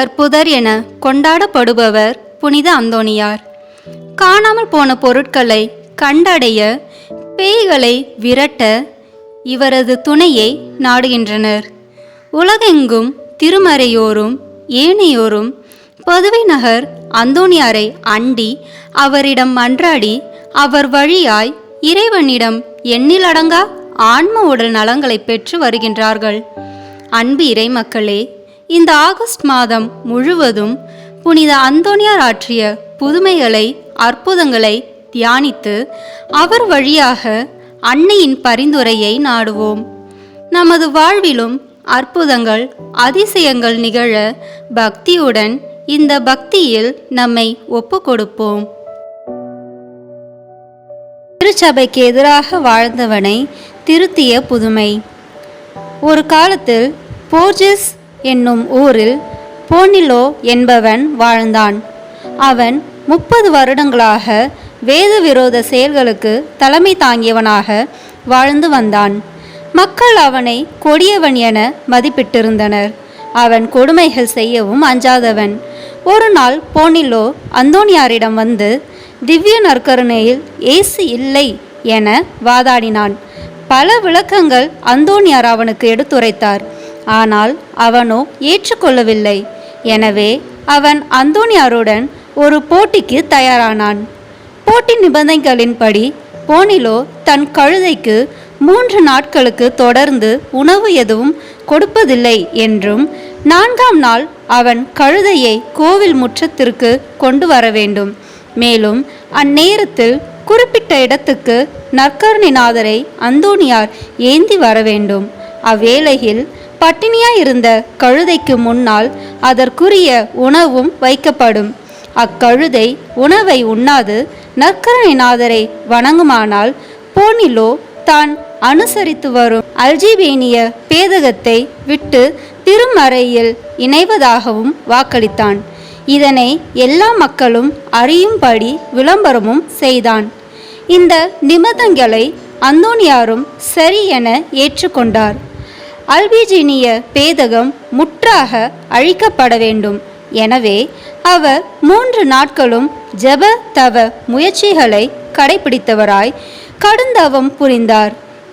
அற்புதர் என கொண்டாடப்படுபவர் புனித அந்தோணியார். காணாமல் போன பொருட்களை கண்டடைய, பேய்களை விரட்ட இவரது துணையை நாடுகின்றனர். உலகெங்கும் திருமறையோரும் ஏனையோரும் பதுவை நகர் அந்தோணியாரை அண்டி அவரிடம் மன்றாடி அவர் வழியாய் இறைவனிடம் எண்ணிலடங்கா ஆன்ம உடல் நலங்களை பெற்று வருகின்றார்கள். அன்பு இறை மக்களே, இந்த ஆகஸ்ட் மாதம் முழுவதும் புனித அந்தோணியார் ஆற்றிய புதுமைகளை, அற்புதங்களை தியானித்து அவர் வழியாக அன்னையின் பரிந்துரையை நாடுவோம். நமது வாழ்விலும் அற்புதங்கள், அதிசயங்கள் நிகழ பக்தியுடன் இந்த பக்தியில் நம்மை ஒப்பு கொடுப்போம். திருச்சபைக்கு எதிராக வாழ்ந்தவனை திருத்திய புதுமை. ஒரு காலத்தில் போர்ஜஸ் என்னும் ஊரில் போனிலோ என்பவன் வாழ்ந்தான். அவன் 30 வருடங்களாக வேத விரோத செயல்களுக்கு தலைமை தாங்கியவனாக வாழ்ந்து வந்தான். மக்கள் அவனை கொடியவன் என மதிப்பிட்டிருந்தனர். அவன் கொடுமைகள் செய்யவும் அஞ்சாதவன். ஒரு நாள் போனிலோ அந்தோணியாரிடம் வந்து திவ்ய நற்கருணையில் இயேசு இல்லை என வாதாடினான். பல விளக்கங்கள் அந்தோணியார் அவனுக்கு எடுத்துரைத்தார். ஆனால் அவனோ ஏற்றுக்கொள்ளவில்லை. எனவே அவன் அந்தோணியாருடன் ஒரு போட்டிக்கு தயாரானான். போட்டி நிபந்தனைகளின்படி போனிலோ தன் கழுதைக்கு 3 நாட்களுக்கு தொடர்ந்து உணவு எதுவும் கொடுப்பதில்லை என்றும் 4ஆம் நாள் அவன் கழுதையை கோவில் முற்றத்திற்கு கொண்டு வர வேண்டும். மேலும் அந்நேரத்தில் குறிப்பிட்ட இடத்துக்கு நற்கருணைநாதரை அந்தோணியார் ஏந்தி வர வேண்டும். அவ்வேளையில் பட்டினியாயிருந்த கழுதைக்கு முன்னால் அதற்குரிய உணவும் வைக்கப்படும். அக்கழுதை உணவை உண்ணாது நற்கருணைநாதரை வணங்குமானால் போனிலோ தான் அனுசரித்து வரும் அல்ஜிபேனிய பேதகத்தை விட்டு திருமறையில் இணைவதாகவும் வாக்களித்தான். இதனை எல்லா மக்களும் அறியும்படி விளம்பரமும் செய்தான். இந்த நிபந்தனைகளை அந்தோணியாரும் சரி என ஏற்றுக்கொண்டார். அல்பிஜீனிய பேதகம் முற்றாக அழிக்கப்பட வேண்டும். எனவே அவர் 3 நாட்களும் ஜெப தவ முயற்சிகளை கடைபிடித்தவராய் கடுந்தவம் புரிந்தார்.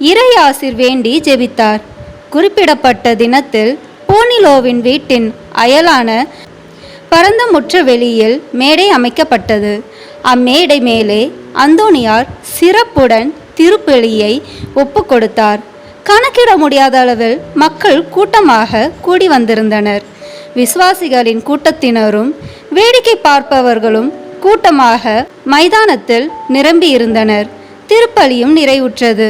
இறையாசிர் வேண்டி ஜெபித்தார். குறிப்பிடப்பட்ட தினத்தில் போனிலோவின் வீட்டின் அயலான பரந்த முற்ற வெளியில் மேடை அமைக்கப்பட்டது. அம்மேடை மேலே அந்தோணியார் சிறப்புடன் திருப்பலியை ஒப்பு கொடுத்தார். கணக்கிட முடியாத அளவில் மக்கள் கூட்டமாக கூடி வந்திருந்தனர். விசுவாசிகளின் கூட்டத்தினரும் வேடிக்கை பார்ப்பவர்களும் கூட்டமாக மைதானத்தில் நிரம்பியிருந்தனர். திருப்பலியும் நிறைவுற்றது.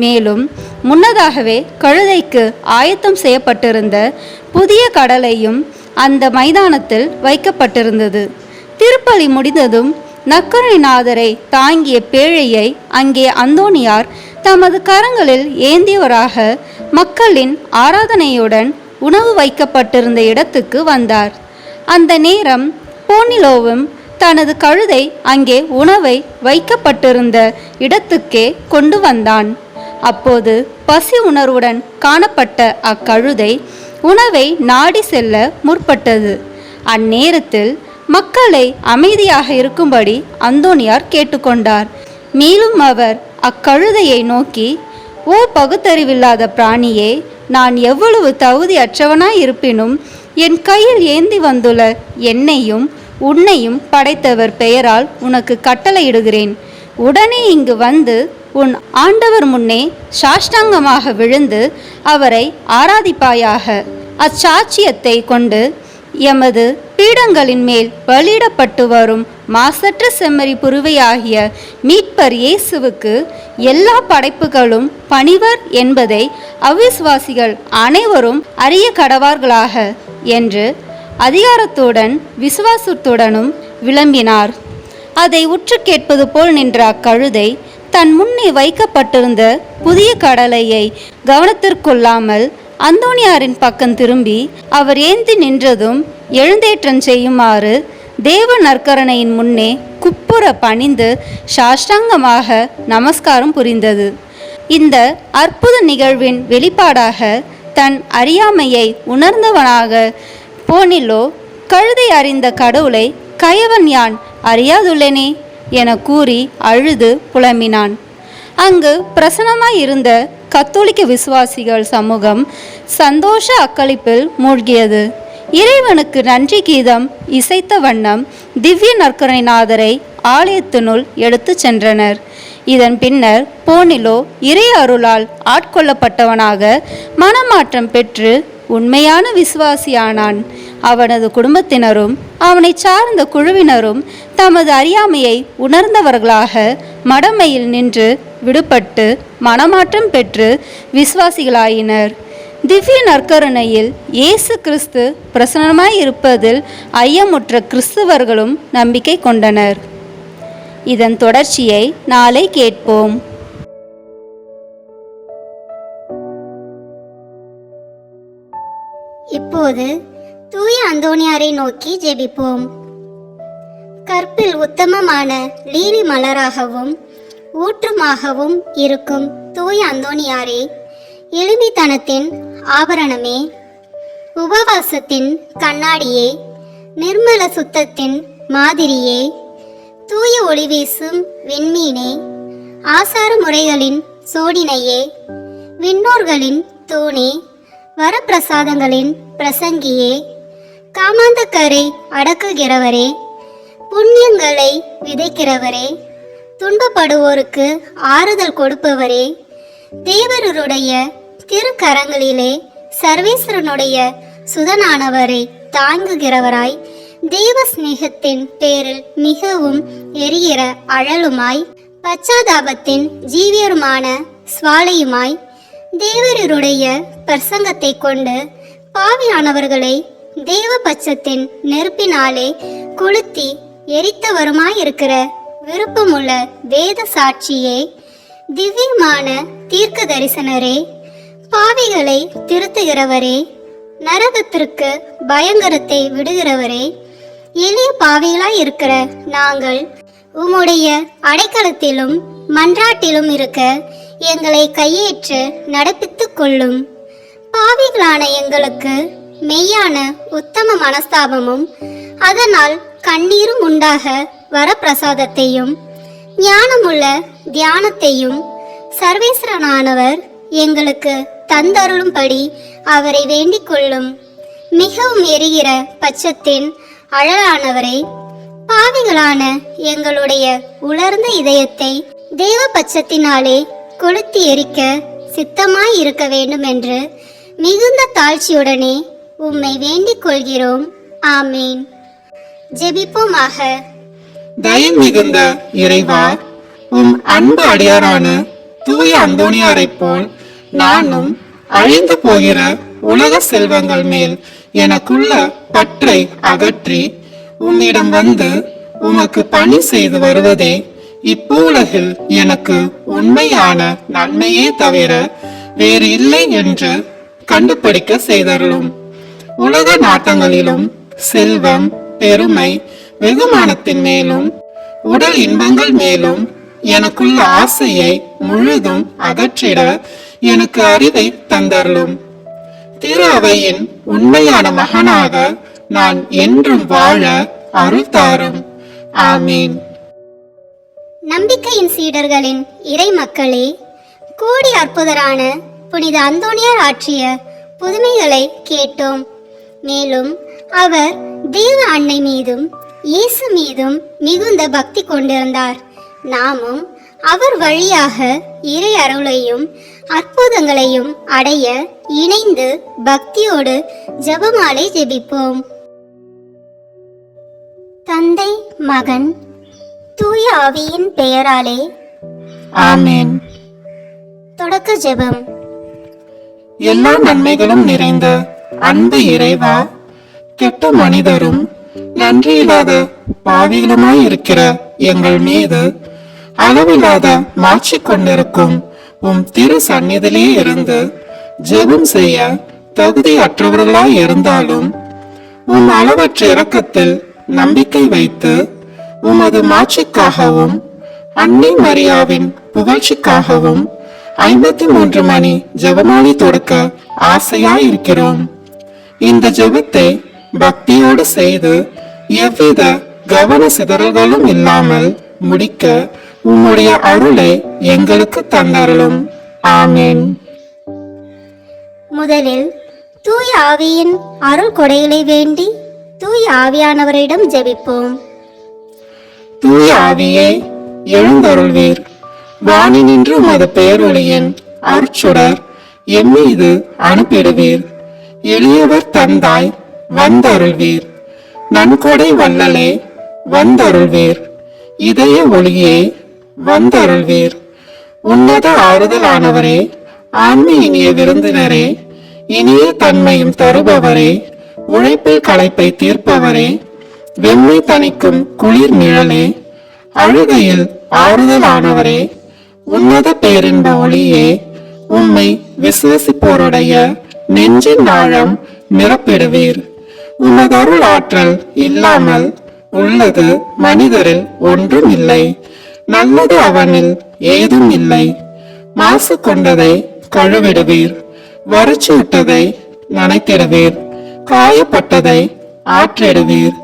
மேலும் முன்னதாகவே கழுதைக்கு ஆயத்தம் செய்யப்பட்டிருந்த புதிய கடலையும் அந்த மைதானத்தில் வைக்கப்பட்டிருந்தது. திருப்பலி முடிந்ததும் நற்கருணைநாதரை தாங்கிய பேழையை அங்கே அந்தோணியார் தமது கரங்களில் ஏந்தியவராக மக்களின் ஆராதனையுடன் உணவு வைக்கப்பட்டிருந்த இடத்துக்கு வந்தார். அந்த நேரம் போனிலோவும் தனது கழுதை அங்கே உணவை வைக்கப்பட்டிருந்த இடத்துக்கே கொண்டு வந்தான். அப்போது பசி உணர்வுடன் காணப்பட்ட அக்கழுதை உணவை நாடி செல்ல முற்பட்டது. அந்நேரத்தில் மக்களை அமைதியாக இருக்கும்படி அந்தோணியார் கேட்டுக்கொண்டார். மேலும் அவர் அக்கழுதையை நோக்கி, ஓ பகுத்தறிவில்லாத பிராணியே, நான் எவ்வளவு தகுதி அற்றவனாய் இருப்பினும் என் கையில் ஏந்தி வந்துள்ள என்னையும் உன்னையும் படைத்தவர் பெயரால் உனக்கு கட்டளையிடுகிறேன். உடனே இங்கு வந்து உன் ஆண்டவர் முன்னே சாஷ்டாங்கமாக விழுந்து அவரை ஆராதிப்பாயாக. அச்சாட்சியத்தை கொண்டு எமது பீடங்களின் மேல் பலியிடப்பட்டு வரும் மாசற்ற செம்மறி புருவையாகிய மீட்பர் இயேசுவுக்கு எல்லா படைப்புகளும் பணிவர் என்பதை அவிசுவாசிகள் அனைவரும் அறிய கடவார்களாக என்று அதிகாரத்துடன் விசுவாசத்துடனும் விளம்பினார். அதை உற்று கேட்பது போல் நின்ற அக்கழுதை தன் முன்னே வைக்கப்பட்டிருந்த புதிய கடலையை கவனத்திற்கொள்ளாமல் அந்தோணியாரின் பக்கம் திரும்பி அவர் ஏந்தி நின்றதும் எழுந்தேற்றம் செய்யுமாறு தேவ நற்கரணையின் முன்னே குப்புற பணிந்து சாஷ்டாங்கமாக நமஸ்காரம் புரிந்தது. இந்த அற்புத நிகழ்வின் வெளிப்பாடாக தன் அறியாமையை உணர்ந்தவனாக போனிலோ கழுதை அறிந்த கடவுளை கயவன் யான் அறியாதுள்ளேனே என கூறி அழுது புலம்பினான். அங்கு பிரசன்னமாயிருந்த கத்தோலிக்க விசுவாசிகள் சமூகம் சந்தோஷ அக்களிப்பில் மூழ்கியது. இறைவனுக்கு நன்றி கீதம் இசைத்த வண்ணம் திவ்ய நற்கருணைநாதரை ஆலயத்தினுள் எடுத்து சென்றனர். இதன் பின்னர் போனிலோ இறை அருளால் ஆட்கொள்ளப்பட்டவனாக மனமாற்றம் பெற்று உண்மையான விசுவாசியானான். அவனது குடும்பத்தினரும் அவனை சார்ந்த குழுவினரும் தமது அறியாமையை உணர்ந்தவர்களாக மடமையில் நின்று விடுபட்டு மனமாற்றம் பெற்று விசுவாசிகளாயினர். திவ்ய நற்கருணையில் இயேசு கிறிஸ்து பிரசன்னமாயிருப்பதில் ஐயமுற்ற கிறிஸ்தவர்களும் நம்பிக்கை கொண்டனர். இதன் தொடர்ச்சியை நாளை கேட்போம். இப்போது தூய அந்தோணியாரை நோக்கி ஜெபிப்போம். கற்பில் உத்தமமான லீலி மலராகவும் ஊற்றுமாகவும் இருக்கும் தூய அந்தோணியாரே, எளிமைத்தனத்தின் ஆபரணமே, உபவாசத்தின் கண்ணாடியே, நிர்மல சுத்தத்தின் மாதிரியே, தூய ஒளி வீசும் விண்மீனே, ஆசார முறைகளின் சோடினையே, விண்ணோர்களின் தூணே, வரப்பிரசாதங்களின் பிரசங்கியே, காமாந்தக்கரை அடக்குகிறவரே, புண்ணியங்களை விதைக்கிறவரே, துன்பப்படுவோருக்கு ஆறுதல் கொடுப்பவரே, தேவருடைய திருக்கரங்களிலே சர்வேஸ்வரனுடைய சுதனானவரை தாங்குகிறவராய், தேவ ஸ்நேகத்தின் பேரில் மிகவும் எரிகிற அழலுமாய், பச்சாதாபத்தின் ஜீவியருமான சுவாலையுமாய், தேவருடைய பிரசங்கத்தை கொண்டு பாவியானவர்களை தேவ பட்சத்தின் நெருப்பினாலே கொளுத்தி எரித்தவருமாயிருக்கிற விருப்பமுள்ள வேத சாட்சியே, திவ்யமான தீர்க்க தரிசனரே, பாவிகளை திருத்துகிறவரே, நரகத்திற்கு பயங்கரத்தை விடுகிறவரே, எளிய பாவிகளாய் இருக்கிற நாங்கள் உம்முடைய அடைக்கலத்திலும் மன்றாட்டிலும் இருக்க எங்களை கையேற்று நடப்பித்துக் கொள்ளும். பாவிகளான எங்களுக்கு மெய்யான உத்தம மனஸ்தாபமும் அதனால் கண்ணீரும் உண்டாக வரப்பிரசாதத்தையும் ஞானமுள்ள தியானத்தையும் சர்வேஸ்வரனானவர் எங்களுக்கு தந்தருளும்படி அவரை வேண்டிக் கொள்ளும். மிகவும் எரிகிற பட்சத்தின் அழலானவரை, பாவிகளான எங்களுடைய உலர்ந்த இதயத்தை தேவ பட்சத்தினாலே கொளுத்தி எரிக்க சித்தமாய் இருக்க வேண்டும் என்று மிகுந்த தாழ்ச்சியுடனே உம்மை வேண்டிக் கொள்கிறோம். ஆமேன். ஜெபிப்போமாக. தயம் மிகுந்த இறைவா, உம் அன்பு அடியாரான தூய அந்தோணியாரை போல் நானும் அழிந்து போகிற உலக செல்வங்கள் மேல் எனக்குள்ள பற்றை அகற்றி உம்மிடம் வந்து உமக்கு பணி செய்து வருவதே இப்பூலகில் எனக்கு உண்மையான நன்மையே தவிர வேறு இல்லை என்று கண்டுபிடிக்க செய்தருளும். உலக நாட்டங்களிலும் செல்வம், பெருமை, வெகுமானத்தின் மேலும் உடல் இன்பங்கள் மேலும் எனக்குள்ள ஆசையை முழுதும் அகற்றிட எனக்கு அறிவை தந்தருளும். திரு அவையின் உண்மையான மகனாக நான் என்றும் வாழ அருள் தாரும். ஆமீன். நம்பிக்கையின் சீடர்களின் இறை மக்களே, கோடி அற்புதரான புனித அந்தோணியார் ஆற்றிய புதுமைகளை கேட்டோம். மேலும் அவர் தேவ அன்னை மீதும் இயேசு மீதும் மிகுந்த பக்தி கொண்டிருந்தார். நாமும் அவர் வழியாக இறை அருளையும் அற்புதங்களையும் அடைய இணைந்து பக்தியோடு ஜெபமாலை ஜெபிப்போம். தந்தை, மகன், தூய ஆவியின் பெயராலே ஆமேன். தொடக்க ஜெபம். எல்லா நன்மைகளும் நிறைந்த அன்பு இறைவா, கெட்ட மனிதரும் நன்றியில்லாத பாவிகளுமாய் இருக்கிற எங்கள் மீது அளவில்லாத மாட்சி கொண்டிருக்கும் உம் திரு சந்நிதியிலே இருந்து ஜெபம் செய்ய தகுதியற்றவர்களாய் இருந்தாலும் உம் அளவற்ற இரக்கத்தில் நம்பிக்கை வைத்து உமது மாட்சிக்காகவும் அன்னை மரியாவின் புகழ்ச்சிக்காகவும் 53 மணி ஜெபமாலை தொடக்க ஆசையாயிருக்கிறோம். இந்த ஜெபத்தை பக்தியோடு செய்து எவ்வித கவன சிதறல்களும் இல்லாமல் முடிக்க உம்முடைய அருளை எங்களுக்கு தந்தருளும். ஆமென். முதலில் தூய ஆவியின் அருள் கொடைகளை வேண்டி தூய ஆவியானவரிடம் ஜெபிப்போம். தூய ஆவியே எழுந்தருள்வீர். வானினின்று உமது பேரொளியின் அருட்சுடர் எம்மீது அனுப்பிடுவீர். எளியவர் தந்தாய் வந்தருள்வீர். நன்கொடை வல்லலே வந்தருள்வீர். இதய ஒளியே வந்தருள்வீர். உன்னத ஆறுதலானவரே, ஆன்மீ இனிய விருந்தினரே, இனிய தன்மையும் தருபவரே, உழைப்பில் களைப்பை தீர்ப்பவரே, வெம்மை தணிக்கும் குளிர் நிழலே, அழுகையில் ஆறுதலானவரே, உன்னத பேரின்ப ஒளியே, உம்மை விசுவசிப்போருடைய நெஞ்சின் ஆழம் நிரப்பிடுவீர். உமது அருள் ஆற்றல் இல்லாமல் உள்ளது மனிதரில் ஒன்றும் இல்லை. நல்லது அவனில் ஏதும் இல்லை. மாசு கொண்டதை கழுவிடுவீர். வறட்சிவிட்டதை நனைத்திடுவீர். காயப்பட்டதை ஆற்றிடுவீர்.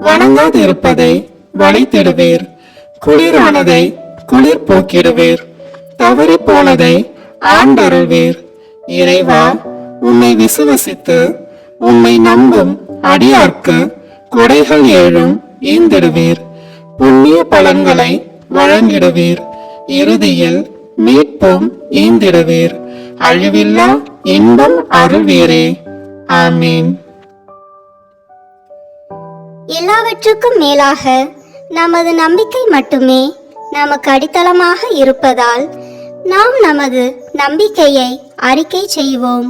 வணங்காதிருப்பதை வளைத்திடுவீர். குளிரானதை குளிர் போக்கிடுவீர். தவறி போனதை ஆண்டருள்வீர். இறைவா, உம்மை விசுவசித்து உம்மை நம்பும் அடியார்க்கு கொடைகள் ஏழும் ஈந்திடுவீர். புண்ணிய பலன்களை வழங்கிடுவீர். இறுதியில் மீட்பும் ஈந்திடுவீர். அழிவில்லா இன்பம் அருள்வீரே. ஆமீன். எல்லாவற்றுக்கும் மேலாக நமது நம்பிக்கை மட்டுமே நமக்கு அடித்தளமாக இருப்பதால் நாம் நமது நம்பிக்கையை அறிக்கை செய்வோம்.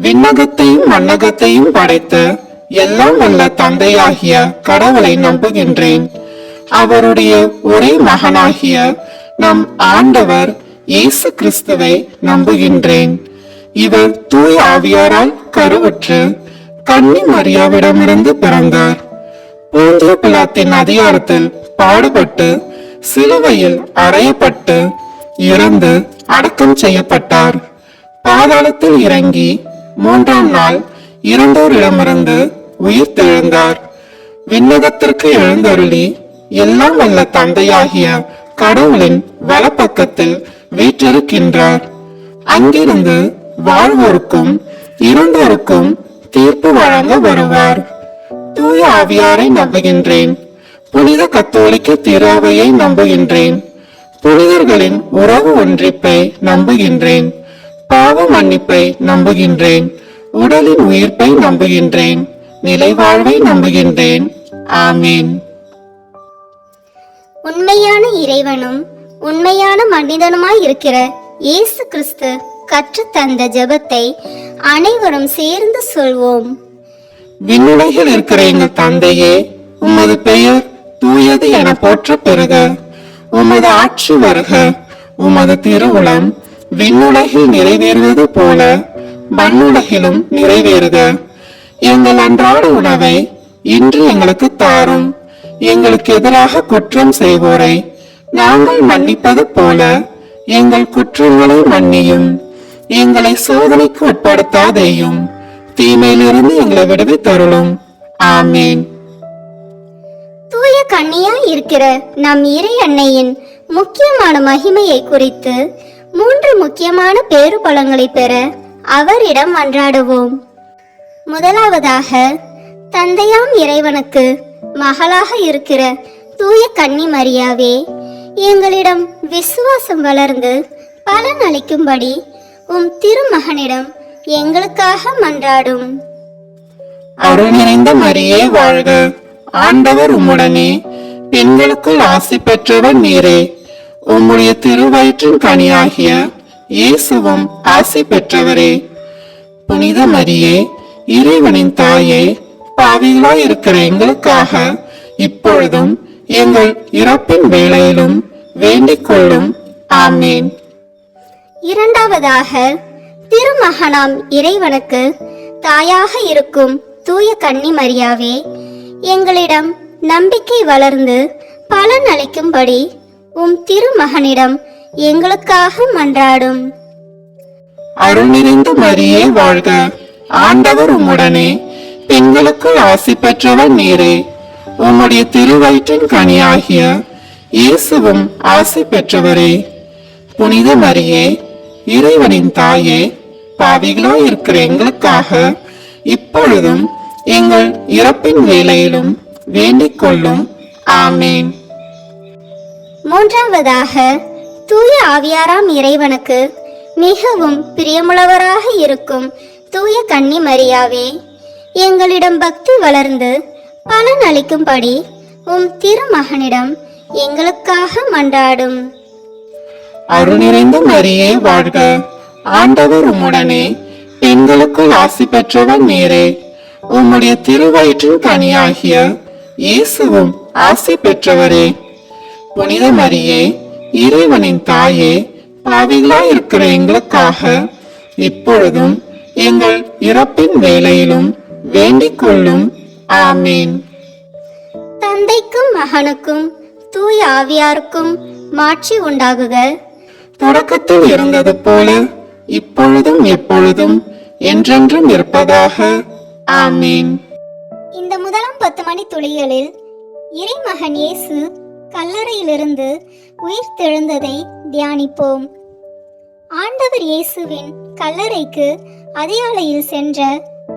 விண்ணகத்தையும் மண்ணகத்தையும் படைத்த எல்லாம் வல்ல தந்தையாகிய கடவுளை நம்புகின்றேன். அவருடைய ஒரே மகனாகிய நம் ஆண்டவர் இயேசு கிறிஸ்துவை நம்புகின்றேன். இவர் தூய ஆவியாரால் கருவுற்று கன்னி மரியாவிடமிருந்து பிறந்தார். போந்திய பிலாத்தின் அதிகாரத்தில் பாடுபட்டு சிலுவையில் அறையப்பட்டு இறந்து அடக்கம் செய்யப்பட்டார். பாதாளத்தில் இறங்கி 3ஆம் நாள் இறந்தோரிடமிருந்து உயிர் தெழுந்தார். விண்ணகத்திற்கு எழுந்தருளி எல்லாம் வல்ல தந்தையாகிய கடவுளின் வலப்பக்கத்தில் வீற்றிருக்கின்றார். அங்கிருந்து வாழ்வோருக்கும் இறந்தோருக்கும் தீர்ப்பு வழங்க வருவார். தூய ஆவியாரை நம்புகின்றேன். புனித கத்தோலிக்க திராவையை நம்புகின்றேன். புனிதர்களின் உறவு ஒன்றிப்பை நம்புகின்றேன். பாவ மன்னிப்பை நம்புகின்றேன். உடலின் உயிர்ப்பை நம்புகின்றேன். நிலைவாழ்வை நம்புகின்றேன். ஆமீன். உண்மையான இறைவனும் உண்மையான மனிதனுமாய் இருக்கிற இயேசு கிறிஸ்து கற்றுத் தந்த ஜெபத்தை அனைவரும் சேர்ந்து சொல்வோம். விண்ணுலகில் இருக்கிற எங்கள் தந்தையே, உமது பெயர் தூயது என போற்ற பெறுக. உமது ஆட்சி வருக. உமது திருவுளம் விண்ணுலகில் நிறைவேறுவது போல மண்ணுலகிலும் நிறைவேறுக. எங்கள் அன்றாட உணவை இன்று எங்களுக்கு தாரும். எங்களுக்கு எதிராக குற்றம் செய்வோரை நாங்கள் மன்னிப்பது போல எங்கள் குற்றங்களை மன்னியும். எங்களை சோதனைக்கு உட்படுத்தாதேயும். தீமையிலிருந்து எங்களை விடுவித்தருளும். ஆமீன். தூய கன்னியாய் இருக்கிற நம் இறை அன்னையின் முக்கியமான மகிமையை குறித்து 3 முக்கியமான பேறு பலன்களை பெற அவரிடம் மன்றாடுவோம். முதலாவதாக, தந்தையாம் இறைவனுக்கு மகளாக இருக்கிற தூய கன்னி மரியாவே, எங்களிடம் விசுவாசம் வளர்ந்து பலன் அளிக்கும்படி உம் திருமகனிடம் எங்களுக்காக மன்றாடும். அருள் நிறைந்த மரியே வாழ்க. ஆண்டவர் உம்முடனே, பெண்களுக்குள் ஆசி பெற்றவர் நீரே. உம்முடைய திருவயிற்றின் கனியாகிய இயேசுவும் ஆசி பெற்றவரே. புனித மரியே, இறைவனின் தாயே, பாவிகளாய் இருக்கிற எங்களுக்காக இப்பொழுதும் எங்கள் இறப்பின் வேளையிலும் வேண்டிக் கொள்ளும். ஆமீன். இரண்டாவதாக, திருமகனாம் இறைவனுக்கு தாயாக இருக்கும் தூய கன்னி மரியாவே, எங்களிடம் நம்பிக்கை வளர்ந்து பலன் அளிக்கும்படி உம் திருமகனிடம் எங்களுக்காக மன்றாடும். அருள் நிறைந்த மரியே வாழ்க. ஆண்டவர் உம்முடனே, பெண்களுக்குள் ஆசி பெற்றவர் நீரே. உம்முடைய திருவயிற்றின் கனியாகிய இயேசுவும் ஆசி பெற்றவரே. புனித மரியே, இறைவனின் தாயே, பாவிகளாய் இருக்கிற எங்களுக்காக இப்பொழுதும் எங்கள் இறப்பின் வேளையிலும் வேண்டிக் கொள்ளும். ஆமேன். மூன்றாவதாக, தூய ஆவியாராம் இறைவனுக்கு மிகவும் பிரியமுள்ளவராக இருக்கும் தூய கன்னி மரியாவே, எங்களிடம் பக்தி வளர்ந்து பலன் அளிக்கும்படி உம் திருமகனிடம் எங்களுக்காக மன்றாடும். அருள் நிறைந்த மரியே வாழ்க. ஆண்டவர் உம்முடனே, பெண்களுக்குள் ஆசி பெற்றவர் நீரே. உம்முடைய திருவயிற்றின் கனியாகிய இயேசுவும் ஆசி பெற்றவரே. புனித மரியே, இறைவனின் தாயே, பாவிகளாய் இருக்கிற எங்களுக்காக இப்பொழுதும் எங்கள் இறப்பின் வேளையிலும் வேண்டிக் கொள்ளும். ஆமேன். தந்தைக்கும் மகனுக்கும் தூய ஆவியாருக்கும் மாட்சி உண்டாகுக. தொடக்கத்தில் இருந்தது போல இப்பொழுதும் எப்பொழுதும் என்றென்றும் இருப்பதாக. ஆமேன். இந்த முதலாம் 10 மணி துளிகளில் இறைமகன் இயேசு கல்லறையிலிருந்து உயிர் தெழுந்ததை தியானிப்போம். ஆண்டவர் இயேசுவின் கல்லறைக்கு அதிகாலையில் சென்ற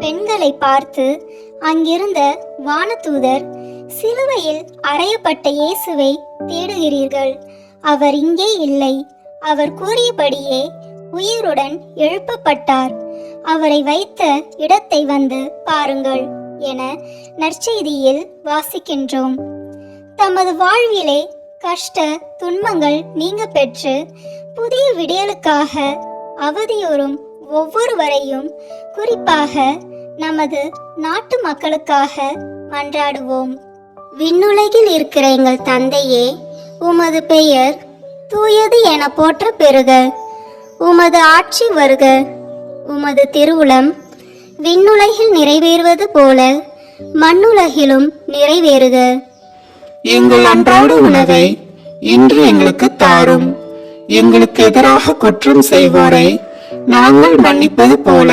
பெண்களை பார்த்து அங்கிருந்த வானதூதர், சிலுவையில் அறையப்பட்ட இயேசுவை தேடுகிறீர்கள், அவர் இங்கே இல்லை, அவர் கூறியபடியே உயிருடன் எழுப்பப்பட்டார், அவரை வைத்த இடத்தை வந்து பாருங்கள் என நற்செய்தியில் வாசிக்கின்றோம். தமது வாழ்விலே கஷ்ட துன்பங்கள் நீங்க பெற்று புதிய விடியலுக்காக அவதியுறும் ஒவ்வொருவரையும், குறிப்பாக நமது நாட்டு மக்களுக்காக மன்றாடுவோம். விண்ணுலகில் இருக்கிற எங்கள் தந்தையே, உமது பெயர் தூயது என போற்ற பெறுக. உமது ஆட்சி வருக. உமது திருவுளம் விண்ணுலகில் நிறைவேறுவது போல மண்ணுலகிலும் நிறைவேறுக. எங்கள் அன்றாட உணவை இன்று எங்களுக்கு தாரும். எங்களுக்கு எதிராக குற்றம் செய்வோரை நாங்கள் மன்னிப்பது போல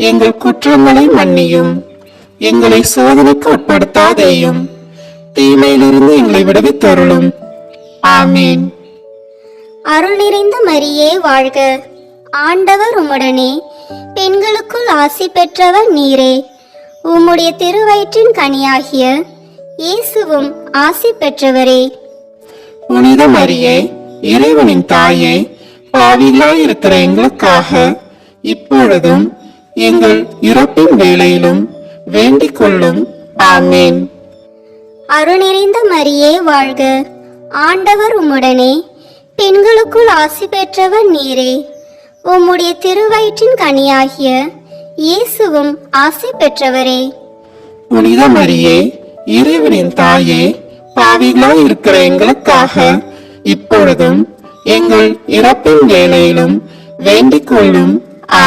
எங்கள் குற்றங்களை மன்னியும். எங்களை சோதனைக்கு உட்படுத்தாதேயும், தீமையிலிருந்து எங்களை விடுவித்தருளும். ஆமீன். அருள் நிறைந்த மரியே வாழ்க. ஆண்டவர் உம்முடனே, பெண்களுக்குள் ஆசி பெற்றவர் நீரே. உம்முடைய திருவயிற்றின் கனியாகிய இயேசுவும் ஆசி பெற்றவரே. புனித மரியே, இறைவனின் தாயே, பாவிகளாய் இருக்கிற எங்களுக்காக இப்பொழுதும் எங்கள் இறப்பின் வேளையிலும் வேண்டிக் கொள்ளும். ஆமேன். அருள் நிறைந்த மரியே வாழ்க. ஆண்டவர் உம்முடனே, பெண்களுக்குள் ஆசி பெற்றவர் நீரே. உம்முடைய திருவயிற்றின் கனியாகிய இயேசுவும் ஆசி பெற்றவரே. புனித மரியே, இறைவனின் தாயே, பாவிகளாய் இருக்கிற எங்களுக்காக இப்பொழுதும் எங்கள் இறப்பின் வேளையிலும் வேண்டிக் கொள்ளும்.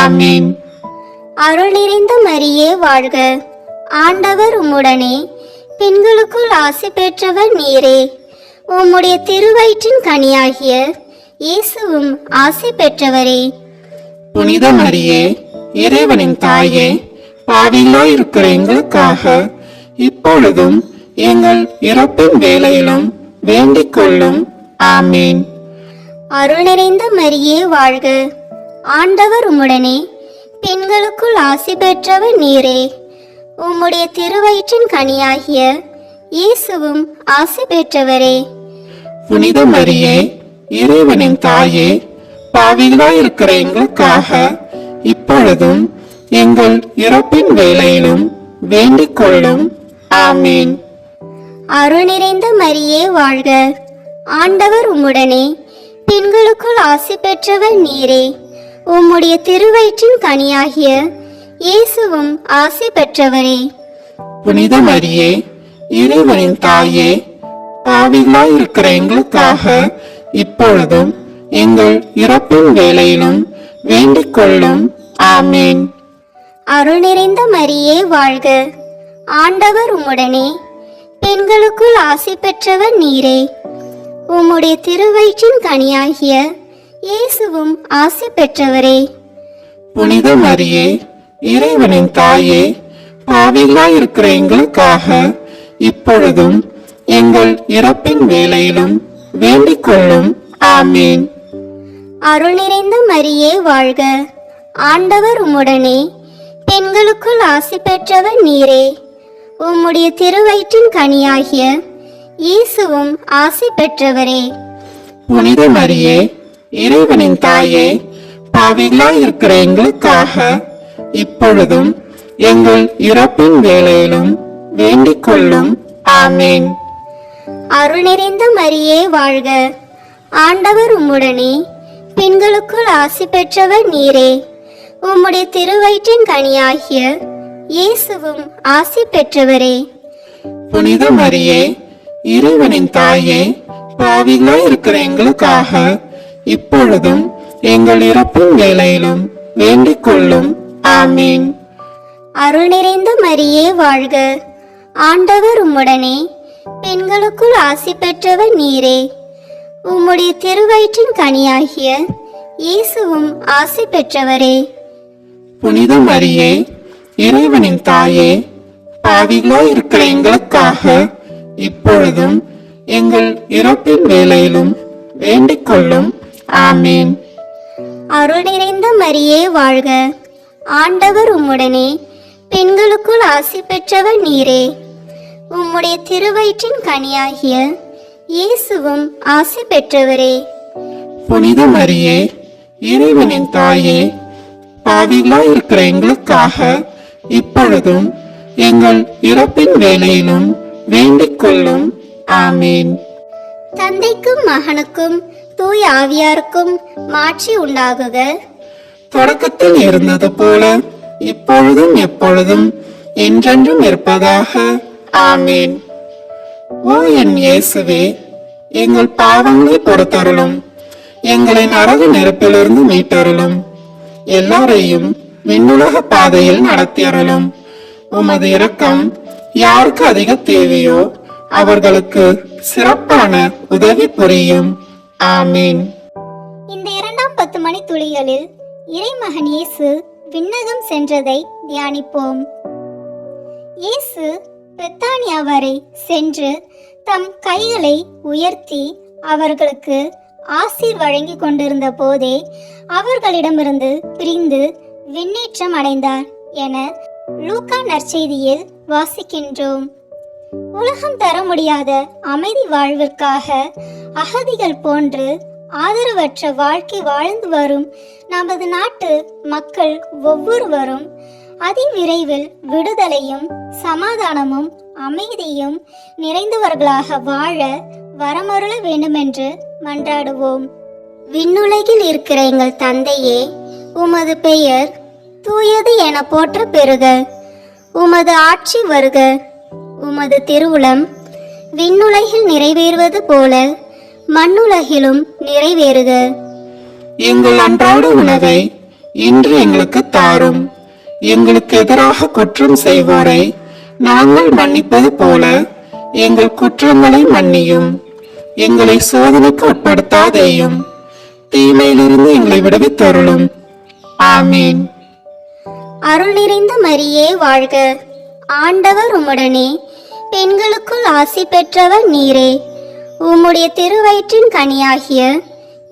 ஆமீன். அருள் நிறைந்த மரியே வாழ்க. ஆண்டவர் உம்முடனே, பெண்களுக்குள் ஆசி பெற்றவர் நீரே. உம்முடைய திருவயிற்றின் கனியாகிய இயேசுவும் ஆசி பெற்றவரே. புனித மரியே, இறைவனின் தாயே, பாவிகளாய் இருக்கிற எங்களுக்காக இப்பொழுதும் எங்கள் இறப்பின் வேளையிலும் வேண்டிக் கொள்ளும். ஆமீன். அருள் நிறைந்த மரியே வாழ்க. ஆண்டவர் உம்முடனே, பெண்களுக்குள் ஆசி பெற்றவர் நீரே. உம்முடைய திருவயிற்றின் கனியாகிய இயேசுவும் ஆசி பெற்றவரே. புனித மரியே, இறைவனின் தாயே, பாவிகளாய் இருக்கிற எங்களுக்காக இப்பொழுதும் எங்கள் இறப்பின் வேளையிலும் வேண்டிக் கொள்ளும். ஆமீன். அருள் நிறைந்த மரியே வாழ்க. ஆண்டவர் உம்முடனே, பெண்களுக்குள் ஆசி பெற்றவர் நீரே. உம்முடைய திருவயிற்றின் கனியாகிய இயேசுவும் ஆசி பெற்றவரே. புனித மரியே, இறைவனின் தாயே, பாவிகளாய் இருக்கிற எங்களுக்காக இப்பொழுதும் எங்கள் இறப்பின் வேளையிலும் வேண்டிக் கொள்ளும். ஆமீன். அருள் நிறைந்த மரியே வாழ்க. ஆண்டவர் உம்முடனே, பெண்களுக்குள் ஆசி பெற்றவர் நீரே. உம்முடைய திருவயிற்றின் கனியாகிய இயேசுவும் ஆசி பெற்றவரே. புனித மரியே, இறைவனின் தாயே, பாவிகளாய் இருக்கிற எங்களுக்காக இப்பொழுதும் எங்கள் இறப்பின் வேளையிலும் வேண்டிக் கொள்ளும். ஆமீன். அருள் நிறைந்த மரியே வாழ்க, ஆண்டவர் உம்முடனே, பெண்களுக்குள் ஆசி பெற்றவர் நீரே. உம்முடைய திருவயிற்றின் கனியாகிய இயேசுவும் ஆசி பெற்றவரே. புனித மரியே, இறைவனின் தாயே, பாவிகளாய் இருக்கிற எங்களுக்காக இப்பொழுதும் எங்கள் இறப்பின் வேளையிலும் வேண்டிக் கொள்ளும். ஆமீன். அருள் நிறைந்த மரியே வாழ்க, ஆண்டவர் உம்முடனே, பெண்களுக்குள் ஆசி பெற்றவர் நீரே. உம்முடைய திருவயிற்றின் கனியாகிய இயேசுவும் ஆசி பெற்றவரே. புனித மரியே, இறைவனின் தாயே, பாவிகளாய் இருக்கிற எங்களுக்காக இப்பொழுதும் எங்கள் இறப்பின் வேளையிலும் வேண்டிக் கொள்ளும். ஆமீன். அருள் நிறைந்த மரியே வாழ்க, ஆண்டவர் உம்முடனே, பெண்களுக்குள் ஆசி பெற்றவர் நீரே. உம்முடைய திருவயிற்றின் கனியாகிய இயேசுவும் ஆசி பெற்றவரே. புனித மரியே, இறைவனின் தாயே, பாவிகளாய் இருக்கிற எங்களுக்காக இப்பொழுதும் எங்கள் இறப்பின் வேளையிலும் வேண்டிக் கொள்ளும். ஆமீன். அருள் நிறைந்த மரியே வாழ்க, ஆண்டவர் உம்முடனே, பெண்களுக்குள் ஆசி பெற்றவர் நீரே. உம்முடைய திருவயிற்றின் கனியாகிய இயேசுவும் ஆசி பெற்றவரே. புனித மரியே, இறைவனின் தாயே, பாவிகளாய் இருக்கிற எங்களுக்காக இப்பொழுதும் எங்கள் இறப்பின் வேளையிலும் வேண்டிக் கொள்ளும். ஆமீன். தந்தைக்கும் மகனுக்கும் தூய ஆவியாருக்கும் மாட்சி உண்டாகுக. தொடக்கத்தில் இருந்தது போல இப்பொழுதும் எப்பொழுதும் என்றென்றும் இருப்பதாக. ஆமீன். ஓ என் இயேசுவே, எங்கள் பாவங்களை பொறுத்தருளும், எங்களை நரக நெருப்பிலிருந்து மீட்டருளும், எல்லாரையும் விண்ணுலக பாதையில் நடத்தியருளும். உமது இரக்கம் யாருக்கு அதிக தேவையோ அவர்களுக்கு சிறப்பான உதவி புரியும். ஆமீன். இந்த 2 மணி துளிகளில் இறைமகன் இயேசு விண்ணகம் சென்றதை தியானிப்போம். இயேசு பெத்தானியா வரை சென்று தம் கைகளை உயர்த்தி அவர்களுக்கு ஆசீர் வழங்கி கொண்டிருந்த போதே அவர்களிடமிருந்து பிரிந்து விண்ணேற்றம் அடைந்தார் என லூக்கா நற்செய்தியில் வாசிக்கின்றோம். உலகம் தர முடியாத அமைதி வாழ்விற்காக அகதிகள் போன்று ஆதரவற்ற வாழ்க்கை வாழ்ந்து வரும் நமது நாட்டு மக்கள் ஒவ்வொருவரும் அதிவிரைவில் விடுதலையும் சமாதானமும் அமைதியும் நிறைந்தவர்களாக வாழ வரமருள வேண்டுமென்று மன்றாடுவோம். விண்ணுலகில் இருக்கிற எங்கள் தந்தையே, உமது பெயர் தூயது என போற்ற பெறுக. உமது ஆட்சி வருக. உமது திருவுளம் விண்ணுலகில் நிறைவேறுவது போல மண்ணுலகிலும் நிறைவேறுக. எங்கள் அன்றாட உணவை இன்று எங்களுக்கு தாரும். எங்களுக்கு எதிராக குற்றம் செய்வோரை நாங்கள் மன்னிப்பது போல எங்கள் குற்றங்களை மன்னியும். எங்களை சோதனைக்கு உட்படுத்தாதேயும், தீமையிலிருந்து எங்களை விடுவித்தருளும். ஆமீன். அருள் நிறைந்த மரியே வாழ்க, ஆண்டவர் உம்முடனே, பெண்களுக்குள் ஆசி பெற்றவர் நீரே. உம்முடைய திருவயிற்றின் கனியாகிய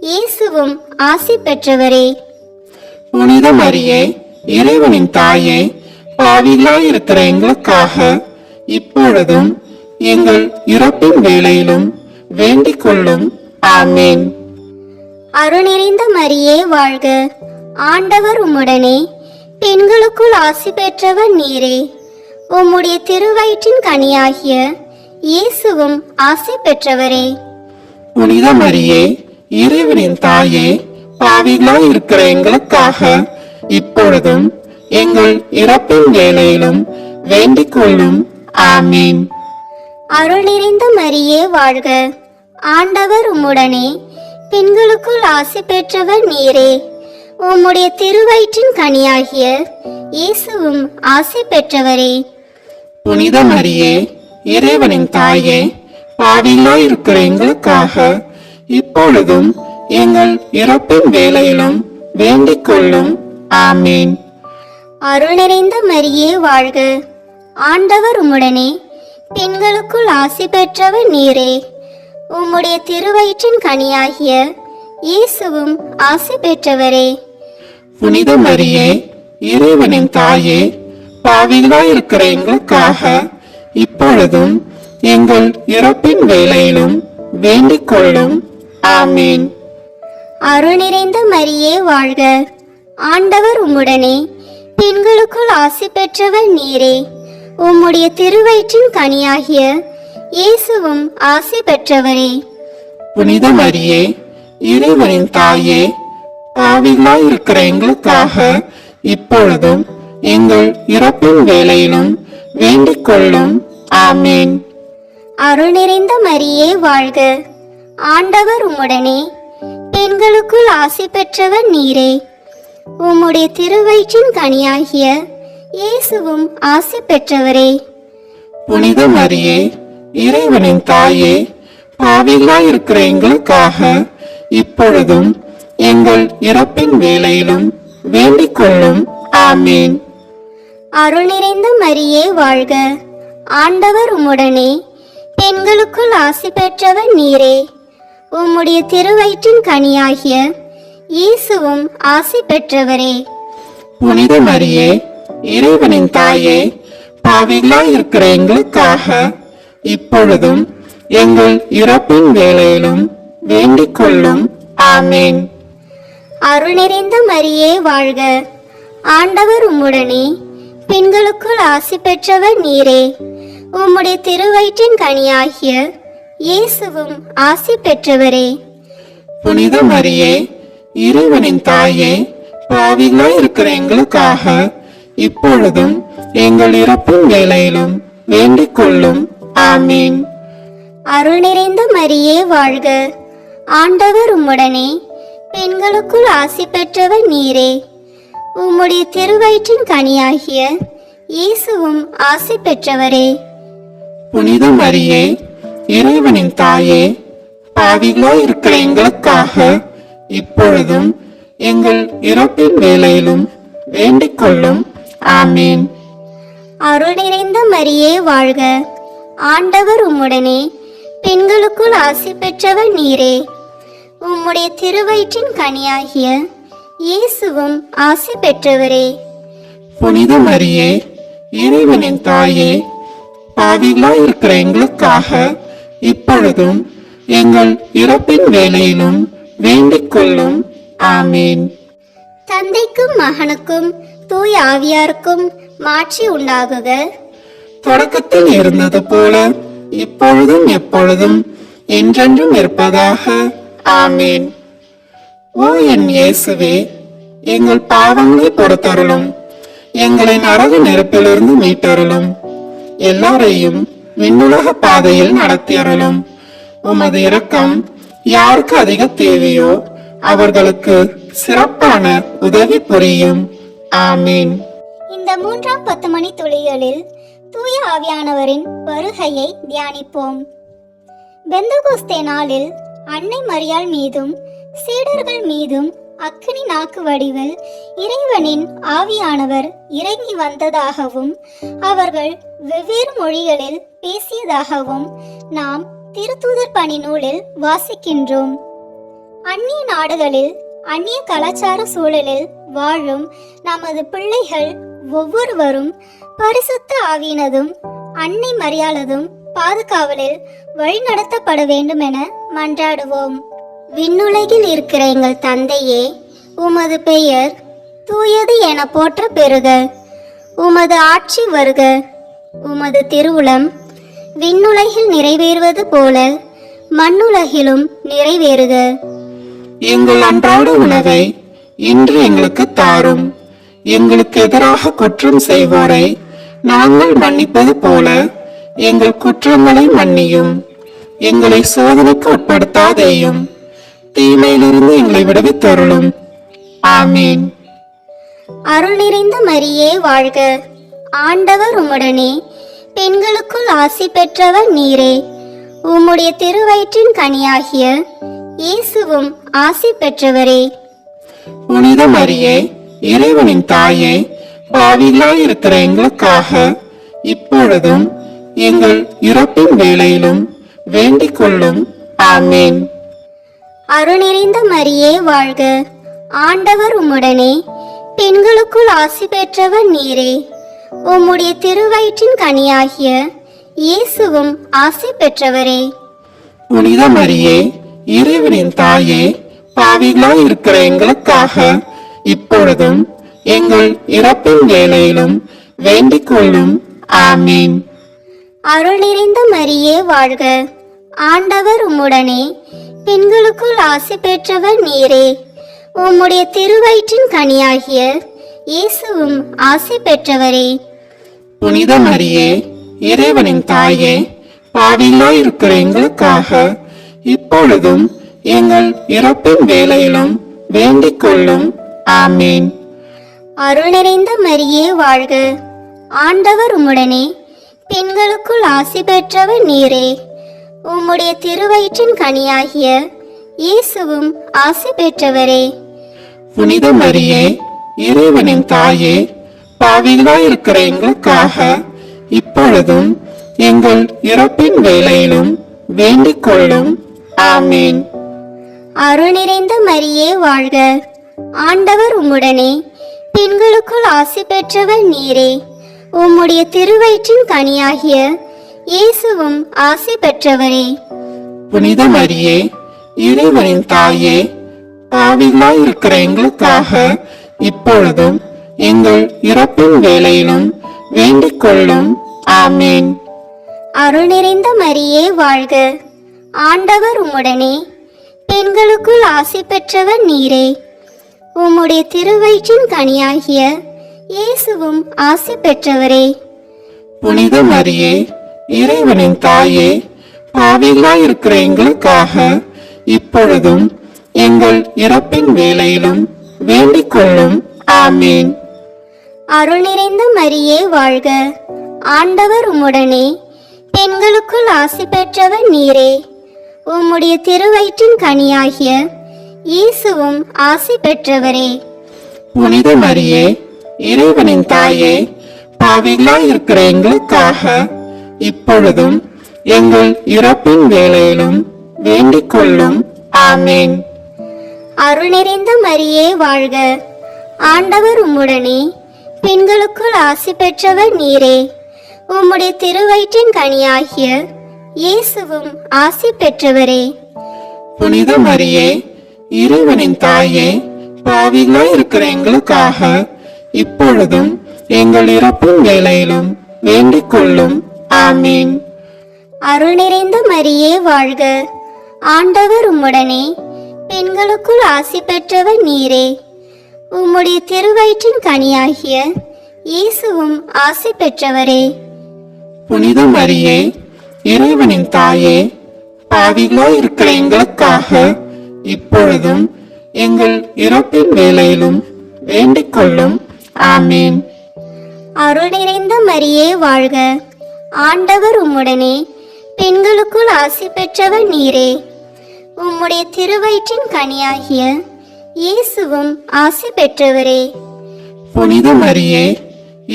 இயேசுவும் ஆசி பெற்றவரே. புனித மரியே, இறைவனின் தாயே, பாவிகளாய் இருக்கிற எங்களுக்காக இப்பொழுதும் எங்கள் இறப்பின் வேளையிலும் வேண்டிக் கொள்ளும். ஆமீன். அருள் நிறைந்த மரியே வாழ்க, ஆண்டவர் உம்முடனே, பெண்களுக்குள் ஆசி பெற்றவர் நீரே. உம்முடைய திருவயிற்றின் கனியாகிய இயேசுவும் ஆசி பெற்றவரே. புனித மரியே, இறைவனின் தாயே, பாவிகளாய் இருக்கிற எங்களுக்காக இப்பொழுதும் எங்கள் இறப்பின் வேளையிலும் வேண்டிக் கொள்ளும். ஆமீன். அருள் நிறைந்த மரியே வாழ்க, ஆண்டவர் உம்முடனே, பெண்களுக்குள் ஆசி பெற்றவர் நீரே. உம்முடைய திருவயிற்றின் கனியாகிய இயேசுவும் ஆசி பெற்றவரே. புனித மரியே, இறைவனின் தாயே, பாவிகளாய் இருக்கிற எங்களுக்காக இப்பொழுதும் எங்கள் இறப்பின் வேளையிலும் வேண்டிக் கொள்ளும். ஆமீன். அருள் நிறைந்த மரியே வாழ்க, ஆண்டவர் உம்முடனே பெண்களுக்குள் ஆசி பெற்றவர் நீரே. உம்முடைய திருவயிற்றின் கனியாகிய இயேசுவும் ஆசி பெற்றவரே. புனித மரியே, இறைவனின் தாயே, பாவிகளாயிருக்கிற எங்களுக்காக இப்பொழுதும் எங்கள் இறப்பின் வேளையிலும் வேண்டிக் கொள்ளும். ஆமீன். அருள் நிறைந்த மரியே வாழ்க. ஆண்டவர் உம்முடனே பெண்களுக்குள் ஆசி பெற்றவர் நீரே. உம்முடைய திருவயிற்றின் கனியாகிய இயேசுவும் ஆசி பெற்றவரே. புனித மரியே, இறைவனின் தாயே, பாவிகளாயிருக்கிற எங்களுக்காக இப்பொழுதும் எங்கள் இறப்பின் வேளையிலும் வேண்டிக் கொள்ளும். ஆமீன். அருள் நிறைந்த மரியே வாழ்க. ஆண்டவர் உம்முடனே பெண்களுக்குள் ஆசி பெற்றவர் நீரே. உம்முடைய திருவயிற்றின் கனியாகிய இயேசுவும் ஆசி பெற்றவரே. புனித மரியே, இறைவனின் தாயே, பாவிகளாயிருக்கிற எங்களுக்காக இப்பொழுதும் எங்கள் இறப்பின் வேளையிலும் வேண்டிக் கொள்ளும். ஆமீன். அருள் நிறைந்த மரியே வாழ்க. ஆண்டவர் உம்முடனே பெண்களுக்குள் ஆசி பெற்றவர் நீரே. உம்முடைய திருவயிற்றின் கனியாகிய இயேசுவும் ஆசி பெற்றவரே. புனித மரியே, இறைவனின் தாயே, பாவிகளாயிருக்கிற எங்களுக்காக இப்பொழுதும் எங்கள் இறப்பின் வேளையிலும் வேண்டிக் கொள்ளும். ஆமீன். அருள் நிறைந்த மரியே வாழ்க. ஆண்டவர் உம்முடனே பெண்களுக்குள் ஆசி பெற்றவர் நீரே. உம்முடைய திருவயிற்றின் கனியாகிய இயேசுவும் ஆசி பெற்றவரே. புனித மரியே, இறைவனின் தாயே, பாவிகளாயிருக்கிற எங்களுக்காக இப்பொழுதும் எங்கள் இறப்பின் வேளையிலும் வேண்டிக் கொள்ளும். ஆமீன். அருள் நிறைந்த மரியே வாழ்க. ஆண்டவர் உம்முடனே பெண்களுக்குள் ஆசி பெற்றவர் நீரே. உம்முடைய திருவயிற்றின் கனியாகிய இயேசுவும் ஆசி பெற்றவரே. புனித மரியே, இறைவனின் தாயே, பாவிகளாயிருக்கிற எங்களுக்காக இப்பொழுதும் எங்கள் இறப்பின் வேளையிலும் வேண்டிக் கொள்ளும். ஆமீன். அருள் நிறைந்த மரியே வாழ்க. ஆண்டவர் உம்முடனே பெண்களுக்குள் ஆசி பெற்றவர் நீரே. உம்முடைய திருவயிற்றின் கனியாகிய இயேசுவும் ஆசி பெற்றவரே. புனித மரியே, இறைவனின் தாயே, பாவிகளாயிருக்கிற எங்களுக்காக இப்பொழுதும் எங்கள் இறப்பின் வேளையிலும் வேண்டிக் கொள்ளும். ஆமீன். தந்தைக்கும் மகனுக்கும் தூய ஆவியாருக்கும் மாட்சி உண்டாகுக. தொடக்கத்தில் இருந்தது போல இப்பொழுதும் எப்பொழுதும் என்றென்றும் இருப்பதாக. ஆமீன். ஓ என் இயேசுவே, எங்கள் பாவங்களை பொறுத்தருளும், எங்களை நரக நெருப்பிலிருந்து மீட்டருளும், எல்லாரையும் விண்ணுலக பாதையில் நடத்தியருளும். உமது இரக்கம் யாருக்கு அதிக தேவையோ அவர்களுக்கு சிறப்பான உதவி புரியும். ஆமீன். இந்த 3ஆம் 10 மணி துளிகளில் தூய ஆவியானவரின் வருகையை தியானிப்போம். பெந்தகோஸ்தே நாளில் அன்னை மரியாள் மீதும் சீடர்கள் மீதும் அக்கினி நாக்கு வடிவில் இறைவனின் ஆவியானவர் இறங்கி வந்ததாகவும் அவர்கள் வெவ்வேறு மொழிகளில் பேசியதாகவும் நாம் திருத்தூதர் பணி நூலில் வாசிக்கின்றோம். அந்நிய நாடுகளில் அந்நிய கலாச்சார சூழலில் வாழும் நமது பிள்ளைகள் ஒவ்வொருவரும் பரிசுத்த ஆவியினதும் அன்னை மரியாளதும் பாதுகாவலில் வழிநடத்தப்பட வேண்டும் என மன்றாடுவோம். விண்ணுலகில் இருக்கிற எங்கள் தந்தையே, உமது பெயர் தூயது என போற்ற பெறுக. உமது ஆட்சி வருக. உமது திருவுளம் விண்ணுலகில் நிறைவேறுவது போல மண்ணுலகிலும் நிறைவேறுக. எங்கள் அன்றாட உணவை இன்று எங்களுக்கு தாரும். எங்களுக்கு எதிராக குற்றம் செய்வோரை நாங்கள் மன்னிப்பது போல எங்கள் குற்றங்களை மன்னியும். எங்களை சோதனைக்கு உட்படுத்தாதேயும், தீமையிலிருந்து எங்களை விடுவித்தருளும். ஆமீன். அருள் நிறைந்த மரியே வாழ்க. ஆண்டவர் உம்முடனே பெண்களுக்குள் ஆசி பெற்றவர் நீரே. உம்முடைய திருவயிற்றின் கனியாகிய இயேசுவும் ஆசி பெற்றவரே. புனித மரியே, இறைவனின் தாயே, பாவிகளாயிருக்கிற எங்களுக்காக இப்பொழுதும் எங்கள் இறப்பின் வேளையிலும் வேண்டிக் கொள்ளும். ஆமேன். அருள் நிறைந்த மரியே வாழ்க, ஆண்டவர் உம்முடனே, பெண்களுக்குள் ஆசி பெற்றவர் நீரே. உம்முடைய திருவயிற்றின் கனியாகிய இயேசுவும் ஆசி பெற்றவரே. புனித மரியே, இறைவனின் தாயே, பாவிகளாய் இருக்கிற எங்களுக்காக இப்பொழுதும் எங்கள் இறப்பின் வேளையிலும் வேண்டிக் கொள்ளும். ஆமீன். அருள் நிறைந்த மரியே வாழ்க, ஆண்டவர் உம்முடனே, பெண்களுக்குள் ஆசி பெற்றவர் நீரே. உம்முடைய திருவயிற்றின் கனியாகிய இயேசுவும் ஆசி பெற்றவரே. புனித மரியே, இறைவனின் தாயே, பாவிகளாய் இருக்கிற எங்களுக்காக இப்பொழுதும் எங்கள் இறப்பின் வேளையிலும் வேண்டிக் கொள்ளும். ஆமீன். அருள் நிறைந்த மரியே வாழ்க, ஆண்டவர் உம்முடனே, பெண்களுக்குள் ஆசி பெற்றவர் நீரே. உம்முடைய திருவயிற்றின் கனியாகிய இயேசுவும் ஆசி பெற்றவரே. புனித மரியே, இறைவனின் தாயே, பாவிகளாய் இருக்கிற எங்களுக்காக இப்பொழுதும் எங்கள் இறப்பின் வேளையிலும் வேண்டிக் கொள்ளும். ஆமீன். அருள் நிறைந்த மரியே வாழ்க, ஆண்டவர் உம்முடனே, பெண்களுக்குள் ஆசி பெற்றவர் நீரே. உம்முடைய திருவயிற்றின் கனியாகிய இயேசுவும் ஆசி பெற்றவரே. புனித மரியே, இறைவனின் தாயே, பாவிகளாய் இருக்கிற எங்களுக்காக இப்பொழுதும் எங்கள் இறப்பின் வேளையிலும் வேண்டிக் கொள்ளும். ஆமீன். அருள் நிறைந்த மரியே வாழ்க, ஆண்டவர் உம்முடனே, பெண்களுக்குள் ஆசி பெற்றவர் நீரே. உம்முடைய திருவயிற்றின் கனியாகிய இயேசுவும் ஆசி பெற்றவரே. புனித மரியே, இறைவனின் தாயே, பாவிகளாய் இருக்கிற எங்களுக்காக இப்பொழுதும் எங்கள் இறப்பின் வேளையிலும் வேண்டிக் கொள்ளும். ஆமீன். அருள் நிறைந்த மரியே வாழ்க, ஆண்டவர் உம்முடனே, பெண்களுக்குள் ஆசி பெற்றவர் நீரே. உம்முடைய திருவயிற்றின் கனியாகிய இயேசுவும் ஆசி பெற்றவரே. புனித மரியே, இறைவனின் தாயே, பாவிகளாய் இருக்கிற எங்களுக்காக இப்பொழுதும் எங்கள் இறப்பின் வேளையிலும் வேண்டிக் கொள்ளும். ஆமீன். அருள் நிறைந்த மரியே வாழ்க, ஆண்டவர் உம்முடனே, பெண்களுக்குள் ஆசி பெற்றவர் நீரே. உம்முடைய திருவயிற்றின் கனியாகிய இயேசுவும் ஆசி பெற்றவரே. புனித மரியே, இறைவனின் தாயே, பாவிகளாய் இருக்கிற எங்களுக்காக இப்பொழுதும் எங்கள் இறப்பின் வேளையிலும் வேண்டிக் கொள்ளும். ஆமீன். அருள் நிறைந்த மரியே வாழ்க, ஆண்டவர் உம்முடனே, பெண்களுக்குள் ஆசி பெற்றவர் நீரே. உம்முடைய திருவயிற்றின் கனியாகிய இயேசுவும் ஆசி பெற்றவரே. புனித மரியே, இறைவனின் தாயே, பாவிகளாய் இருக்கிற எங்களுக்காக இப்பொழுதும் எங்கள் இறப்பின் வேளையிலும் வேண்டிக் கொள்ளும். ஆமீன். அருள் நிறைந்த மரியே வாழ்க, ஆண்டவர் உம்முடனே, பெண்களுக்குள் ஆசி பெற்றவர் நீரே. உம்முடைய திருவயிற்றின் கனியாகிய இயேசுவும் ஆசி பெற்றவரே. புனித மரியே,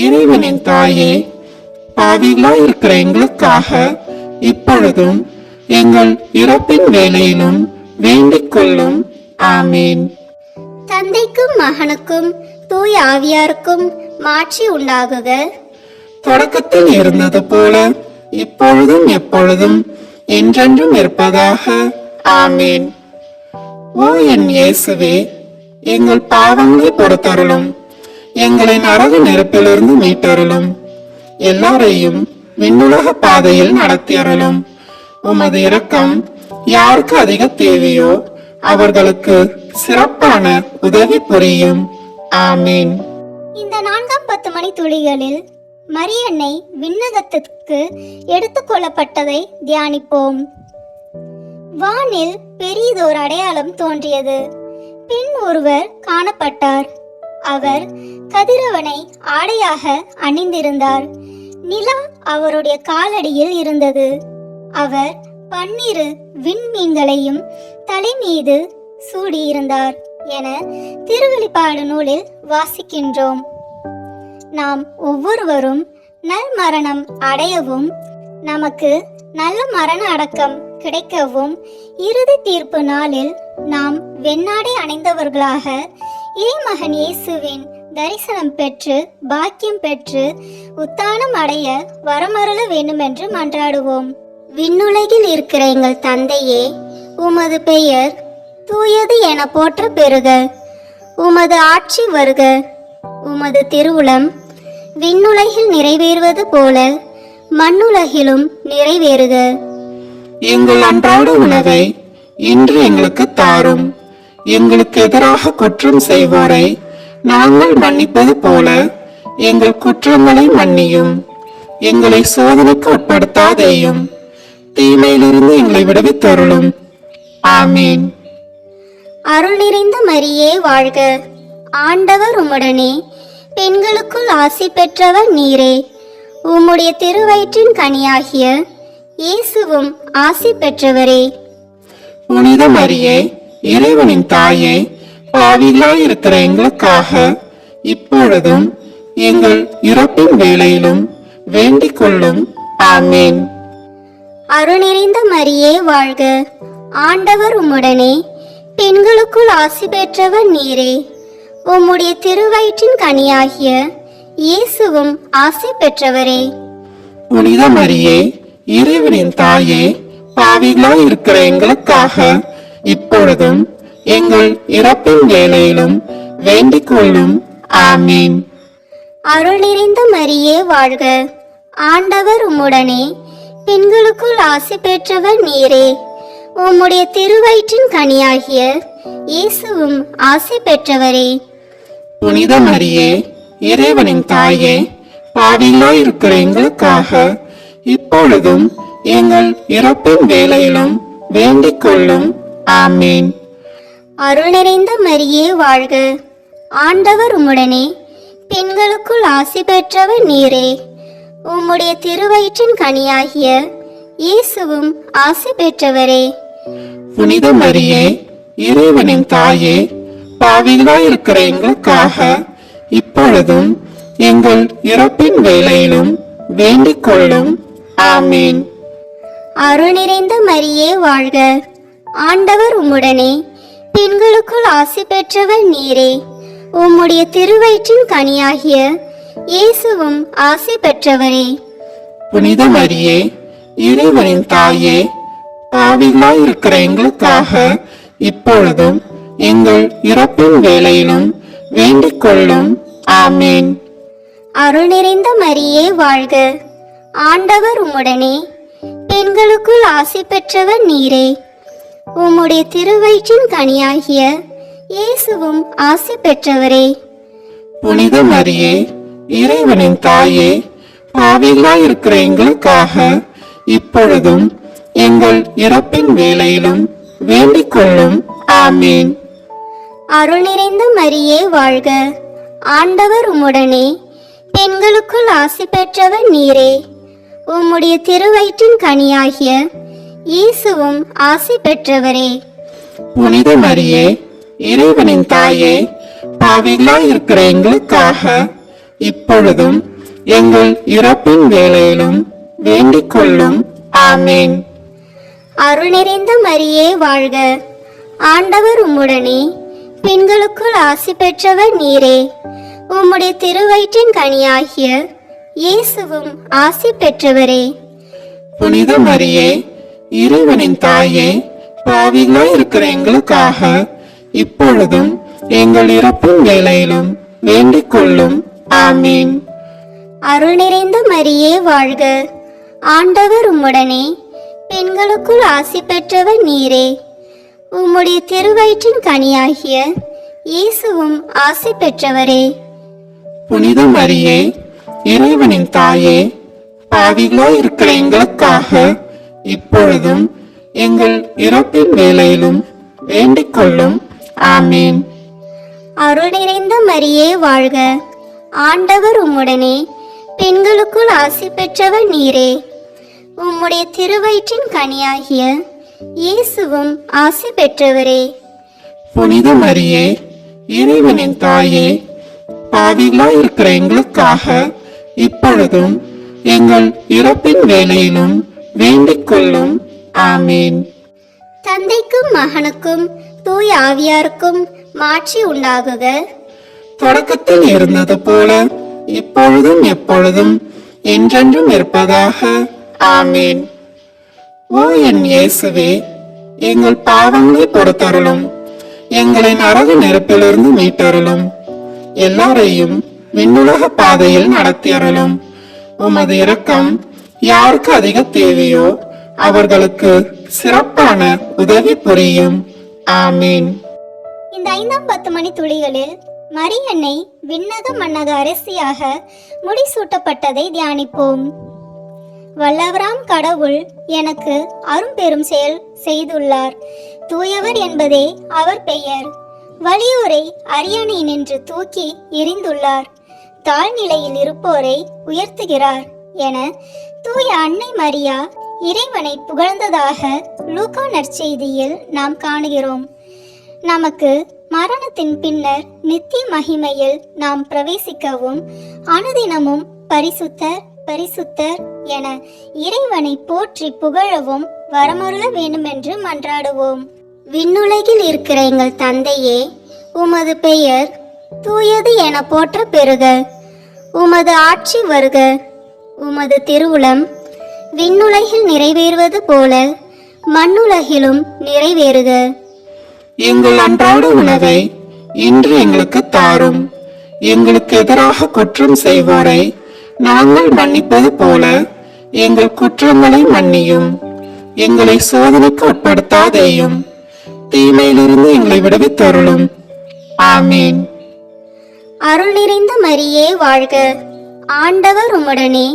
இறைவனின் தாயே, பாவிகளாய் இருக்கிற எங்களுக்காக இப்பொழுதும் எங்கள் இறப்பின் வேளையிலும் வேண்டிக் கொள்ளும். ஆமீன். தந்தைக்கும் மகனுக்கும் தூய ஆவியாருக்கும் மாட்சி உண்டாகுக. தொடக்கத்தில் இருந்தது போல இப்பொழுதும் எப்பொழுதும் என்றென்றும் இருப்பதாக. ஆமீன். ஓ என் இயேசுவே, எங்கள் பாவங்களை பொறுத்தருளும், எங்களை நரக நெருப்பிலிருந்து மீட்டருளும், எல்லாரையும் விண்ணுலக பாதையில் நடத்தியருளும். உமது இரக்கம் யாருக்கு அதிக தேவையோ அவர்களுக்கு சிறப்பான உதவி புரியும். ஆமீன். இந்த 4 மணி துளிகளில் மரியன்னை விண்ணகத்திற்கு எடுத்துக்கொள்ளப்பட்டதை தியானிப்போம். வானில் பெரியதோர் அடையாளம் தோன்றியது. பின் ஒருவர் காணப்பட்டார். அவர் கதிரவனை ஆடையாக அணிந்திருந்தார். நிலா அவருடைய காலடியில் இருந்தது. அவர் 12 விண்மீன்களையும் தலை மீது சூடியிருந்தார் என திருவெளிப்பாடு நூலில் வாசிக்கின்றோம். நாம் ஒவ்வொருவரும் நல் மரணம் அடையவும் நமக்கு நல்ல மரண அடக்கம் கிடைக்கவும் இறுதி தீர்ப்பு நாளில் நாம் வெண்ணாடை அணிந்தவர்களாக இறைமகன் இயேசுவின் தரிசனம் பெற்று பாக்கியம் பெற்று உத்தானம் அடைய வரமருள வேண்டுமென்று மன்றாடுவோம். விண்ணுலகில் இருக்கிற எங்கள் தந்தையே, உமது பெயர் தூயது என போற்ற பெறுக. உமது ஆட்சி வருக. உமது திருவுளம் விண்ணுலகில் நிறைவேறுவது போல மண்ணுலகிலும் நிறைவேறுக. எங்கள் அன்றாட உணவை இன்று எங்களுக்கு தாரும். எங்களுக்கு எதிராக குற்றம் செய்வோரை நாங்கள் மன்னிப்பது போல எங்கள் குற்றங்களை மன்னியும். எங்களை சோதனைக்கு உட்படுத்தாதேயும், தீமையிலிருந்து எங்களை விடுவித்தருளும். ஆமீன். அருள் நிறைந்த மரியே வாழ்க. ஆண்டவர் உம்முடனே, பெண்களுக்குள் ஆசி பெற்றவர் நீரே. உம்முடைய திருவயிற்றின் கனியாகிய இயேசுவும் ஆசி பெற்றவரே. புனித மரியே, இறைவனின் தாயே, பாவிகளாய் இருக்கிற எங்களுக்காக இப்பொழுதும் எங்கள் இறப்பின் வேளையிலும் வேண்டிக் கொள்ளும். ஆமீன். அருள் நிறைந்த மரியே வாழ்க. ஆண்டவர் உம்முடனே, பெண்களுக்குள் ஆசி பெற்றவர் நீரே. உம்முடைய திருவயிற்றின் கனியாகிய இயேசுவும் ஆசி பெற்றவரே. புனித மரியே, இறைவனின் தாயே, பாவிகளாய் இருக்கிற எங்களுக்காக இப்பொழுதும் எங்கள் இறப்பின் வேளையிலும் வேண்டிக் கொள்ளும். ஆமீன். அருள் நிறைந்த மரியே வாழ்க. ஆண்டவர் உம்முடனே, பெண்களுக்குள் ஆசி பெற்றவர் நீரே. உம்முடைய திருவயிற்றின் கனியாகிய இயேசுவும் ஆசி பெற்றவரே. புனித மரியே, இறைவனின் தாயே, பாவிகளாய் இருக்கிற எங்களுக்காக இப்பொழுதும் எங்கள் இறப்பின் வேளையிலும் வேண்டிக் கொள்ளும். ஆமீன். அருள் நிறைந்த மரியே வாழ்க. ஆண்டவர் உம்முடனே, பெண்களுக்குள் ஆசி பெற்றவர் நீரே. உம்முடைய திருவயிற்றின் கனியாகிய இயேசுவும் ஆசி பெற்றவரே. புனித மரியே, இறைவனின் தாயே, பாவிகளாய் இருக்கிற எங்களுக்காக இப்பொழுதும் எங்கள் இறப்பின் வேளையிலும் வேண்டிக் கொள்ளும். ஆமீன். அருள் நிறைந்த மரியே வாழ்க. ஆண்டவர் உம்முடனே, பெண்களுக்குள் ஆசி பெற்றவர் நீரே. உம்முடைய திருவயிற்றின் கனியாகிய இயேசுவும் ஆசி பெற்றவரே. புனித மரியே, இறைவனின் தாயே, பாவிகளாய் இருக்கிற எங்களுக்காக இப்பொழுதும் எங்கள் இறப்பின் வேளையிலும் வேண்டிக் கொள்ளும். ஆமீன். அருள் நிறைந்த மரியே வாழ்க. ஆண்டவர் உம்முடனே, பெண்களுக்குள் ஆசி பெற்றவர் நீரே. உம்முடைய திருவயிற்றின் கனியாகிய இயேசுவும் ஆசி பெற்றவரே. புனித மரியே, இறைவனின் தாயே, பாவிகளாய் இருக்கிற எங்களுக்காக இப்பொழுதும் எங்கள் இறப்பின் வேளையிலும் வேண்டிக் கொள்ளும். ஆமீன். அருள் நிறைந்த மரியே வாழ்க. ஆண்டவர் உம்முடனே, பெண்களுக்குள் ஆசி பெற்றவர் நீரே. உம்முடைய திருவயிற்றின் கனியாகிய இயேசுவும் ஆசி பெற்றவரே. புனித மரியே, இறைவனின் தாயே, பாவிகளாய் இருக்கிற எங்களுக்காக இப்பொழுதும் எங்கள் இறப்பின் வேளையிலும் வேண்டிக் கொள்ளும். ஆமீன். அருள் நிறைந்த மரியே வாழ்க. ஆண்டவர் உம்முடனே, பெண்களுக்குள் ஆசி பெற்றவர் நீரே. உம்முடைய திருவயிற்றின் கனியாகிய இயேசுவும் ஆசி பெற்றவரே. புனித மரியே, இறைவனின் தாயே, பாவிகளாய் இருக்கிற எங்களுக்காக இப்பொழுதும் எங்கள் இறப்பின் வேளையிலும் வேண்டிக் கொள்ளும். ஆமீன். அருள் நிறைந்த மரியே வாழ்க. ஆண்டவர் உம்முடனே, பெண்களுக்குள் ஆசி பெற்றவர் நீரே. உம்முடைய திருவயிற்றின் கனியாகிய இயேசுவும் ஆசி பெற்றவரே. புனித மரியே, இறைவனின் தாயே, பாவிகளாய் இருக்கிற எங்களுக்காக இப்பொழுதும் எங்கள் இறப்பின் வேளையிலும் வேண்டிக் கொள்ளும். ஆமீன். அருள் நிறைந்த மரியே வாழ்க. ஆண்டவர் உம்முடனே, பெண்களுக்குள் ஆசி பெற்றவர் நீரே. உம்முடைய திருவயிற்றின் கனியாகிய இயேசுவும் ஆசி பெற்றவரே. புனித மரியே, இறைவனின் தாயே, பாவிகளாய் இருக்கிற எங்களுக்காக இப்பொழுதும் எங்கள் இறப்பின் வேளையிலும் வேண்டிக் கொள்ளும். ஆமேன். தந்தைக்கும் மகனுக்கும் தூய ஆவியாருக்கும் மாட்சி உண்டாகுக. தொடக்கத்தில் இருந்தது போல இப்பொழுதும் எப்பொழுதும் என்றென்றும் இருப்பதாக. ஆமேன். ஓ என் இயேசுவே, எங்கள் பாவங்களை பொறுத்தருளும், எங்களை நரக நெருப்பிலிருந்து மீட்டருளும், எல்லாரையும் விண்ணுலக பாதையில் நடத்தியருளும். உமது இரக்கம் யாருக்கு அதிக தேவையோ அவர்களுக்கு சிறப்பான உதவி புரியும். ஆமீன். இந்த 5ஆம் 10 மணி துளிகளில் மரியன்னை விண்ணக மன்னக அரசியாக முடிசூட்டப்பட்டதை தியானிப்போம். வல்லவராம் கடவுள் எனக்கு அரும்பெரும் செயல் செய்துள்ளார். தூயவர் என்பதே அவர் பெயர். வலியோரை அரியணை நின்று தூக்கி எறிந்துள்ளார். தாழ்நிலையில் இருப்போரை உயர்த்துகிறார் என தூய அன்னை மரியா இறைவனை புகழ்ந்ததாக லூக்கா நற்செய்தியில் நாம் காணுகிறோம். நமக்கு மரணத்தின் பின்னர் நித்திய மகிமையில் நாம் பிரவேசிக்கவும் அனுதினமும் பரிசுத்தர் பரிசுத்தர் என இறைவனை போற்றி புகழவும் வரமருள வேண்டுமென்று மன்றாடுவோம். விண்ணுலகில் இருக்கிற எங்கள் தந்தையே, உமது பெயர் தூயது என போற்ற பெறுக. உமது ஆட்சி வருக. உமது திருவுளம் விண்ணுலகில் நிறைவேறுவது போல மண்ணுலகிலும் நிறைவேறுக. எங்கள் அன்றாட உணவை இன்று எங்களுக்கு தாரும். எங்களுக்கு எதிராக குற்றம் செய்வோரை நாங்கள் மன்னிப்பது போல எங்கள் குற்றங்களை மன்னியும். எங்களை சோதனைக்கு உட்படுத்தாதேயும், தீமையிலிருந்து எங்களை விடுவித்தருளும். ஆமீன். அருள் நிறைந்த மரியே வாழ்க. ஆண்டவர் உம்முடனே,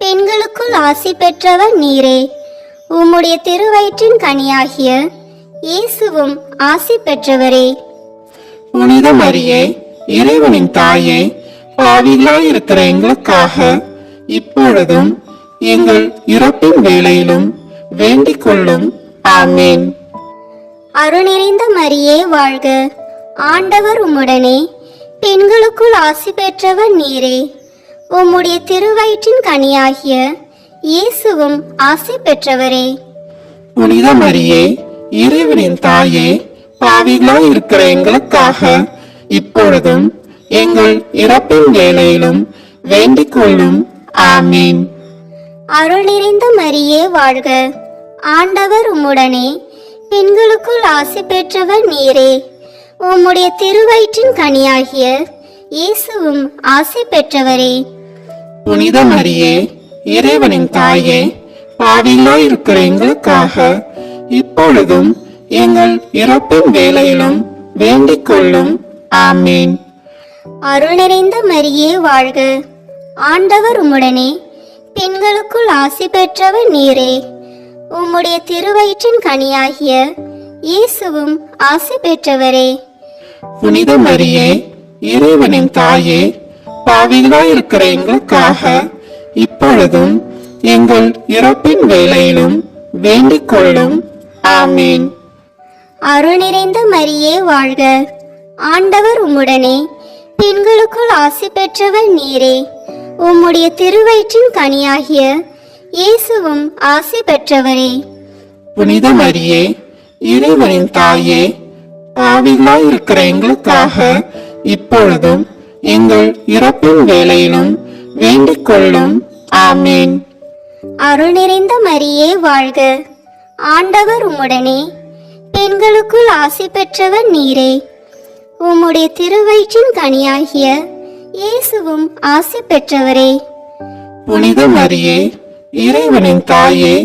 பெண்களுக்குள் ஆசி பெற்றவர் நீரே. உம்முடைய திருவயிற்றின் கனியாகிய இயேசுவும் ஆசி பெற்றவரே. புனித மரியே, இறைவனின் தாயே, பாவிகளாய் இருக்கிற எங்களுக்காக இப்பொழுதும் எங்கள் இறப்பின் வேளையிலும் வேண்டிக் கொள்ளும். ஆமீன். அருள் நிறைந்த மரியே வாழ்க. ஆண்டவர் உம்முடனே, பெண்களுக்குள் ஆசி பெற்றவர் நீரே. உம்முடைய திருவயிற்றின் கனியாகிய இயேசுவும் ஆசி பெற்றவரே. புனித மரியே, இறைவனின் தாயே, பாவிகளாய் இருக்கிற எங்களுக்காக இப்பொழுதும் எங்கள் இறப்பின் வேளையிலும் வேண்டிக் கொள்ளும். ஆமீன். அருள் நிறைந்த மரியே வாழ்க. ஆண்டவர் உம்முடனே, பெண்களுக்குள் ஆசி பெற்றவர் நீரே. உம்முடைய திருவயிற்றின் கனியாகிய இயேசுவும் ஆசி பெற்றவரே. புனித மரியே, இறைவனின் தாயே, பாவிகளாய் இருக்கிற எங்களுக்காக இப்பொழுதும் எங்கள் இறப்பின் வேளையிலும் வேண்டிக் கொள்ளும். ஆமீன். அருள் நிறைந்த மரியே வாழ்க. ஆண்டவர் உம்முடனே, பெண்களுக்குள் ஆசி பெற்றவர் நீரே. உம்முடைய திருவயிற்றின் கனியாகிய இயேசுவும் ஆசி பெற்றவரே. புனித மரியே, இறைவனின் தாயே, பாவிகளாய் இருக்கிற எங்களுக்காக இப்பொழுதும் எங்கள் இறப்பின் வேளையிலும் வேண்டிக் கொள்ளும். ஆமீன். அருள் நிறைந்த மரியே வாழ்க. ஆண்டவர் உம்முடனே, பெண்களுக்குள் ஆசி பெற்றவர் நீரே. உம்முடைய திருவயிற்றின் கனியாகிய இயேசுவும் ஆசி பெற்றவரே. புனித மரியே, இறைவனின் தாயே, பாவிகளாய் இருக்கிற எங்களுக்காக இப்பொழுதும் எங்கள் இறப்பின் வேளையிலும் வேண்டிக் கொள்ளும். ஆமீன். அருள் நிறைந்த மரியே வாழ்க. ஆண்டவர் உம்முடனே, பெண்களுக்குள் ஆசி பெற்றவர் நீரே. உம்முடைய திருவயிற்றின் கனியாகிய இயேசுவும் ஆசி பெற்றவரே. புனித மரியே, இறைவனின் தாயே,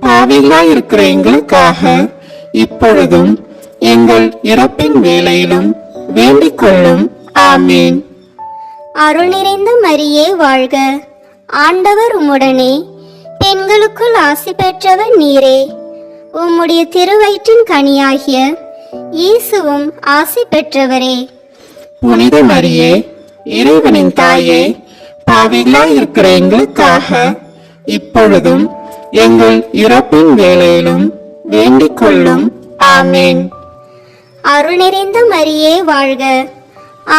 பாவிகளாய் இருக்கிற எங்களுக்காக இப்பொழுதும் எங்கள் இறப்பின் வேளையிலும் வேண்டிக் கொள்ளும். ஆமீன். அருள் நிறைந்த மரியே வாழ்க. ஆண்டவர் உம்முடனே, பெண்களுக்குள் ஆசி பெற்றவர் நீரே. உம்முடைய திருவயிற்றின் கனியாகிய இயேசுவும் ஆசி பெற்றவரே. புனித மரியே, இறைவனின் தாயே, பாவிகளாய் இருக்கிற எங்களுக்காக இப்பொழுதும் எங்கள் இறப்பின் வேளையிலும் வேண்டிக் கொள்ளும். ஆமீன். அருள் நிறைந்த மரியே வாழ்க.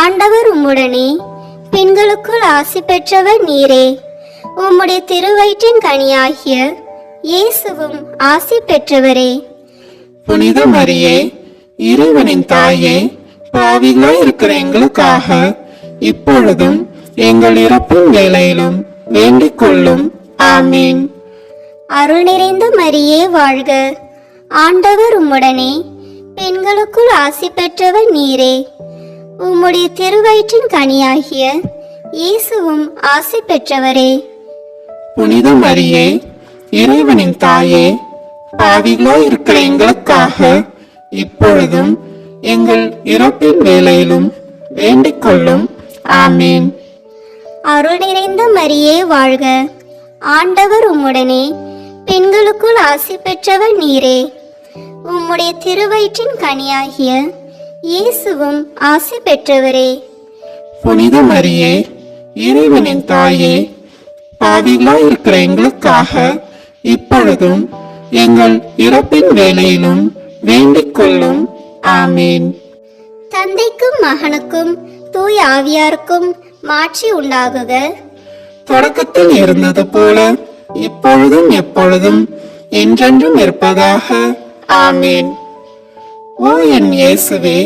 ஆண்டவர் உம்முடனே, பெண்களுக்குள் ஆசி பெற்றவர் நீரே. உம்முடைய திருவயிற்றின் கனியாகிய இயேசுவும் ஆசி பெற்றவரே. புனித மரியே, இறைவனின் தாயே, பாவிகளாய் இருக்கிற எங்களுக்காக இப்பொழுதும் எங்கள் இறப்பின் வேளையிலும் வேண்டிக் கொள்ளும். ஆமீன். அருள் நிறைந்த மரியே வாழ்க, ஆண்டவர் உம்முடனே, பெண்களுக்குள் ஆசி பெற்றவர் நீரே. உம்முடைய திருவயிற்றின் கனியாகிய இயேசுவும் ஆசி பெற்றவரே. புனித மரியே, இறைவனின் தாயே, பாவிகளாய் இருக்கிற எங்களுக்காக இப்பொழுதும் எங்கள் இறப்பின் வேளையிலும் வேண்டிக் கொள்ளும். ஆமீன். அருள் நிறைந்த மரியே வாழ்க, ஆண்டவர் உம்முடனே, பெண்களுக்குள் ஆசி பெற்றவர் நீரே. உம்முடைய திருவயிற்றின் கனியாகிய இயேசுவும் ஆசி பெற்றவரே. புனித மரியே, இறைவனின் தாயே, பாவிகளாய் இருக்கிற எங்களுக்காக இப்பொழுதும் எங்கள் இறப்பின் வேளையிலும் வேண்டிக் கொள்ளும். ஆமீன். தந்தைக்கும் மகனுக்கும் தூய ஆவியாருக்கும் மாட்சி உண்டாகுக. தொடக்கத்தில் இருந்தது போல இப்பொழுதும் எப்பொழுதும் என்றென்றும் இருப்பதாக. ஆமீன். ஓ என் இயேசுவே,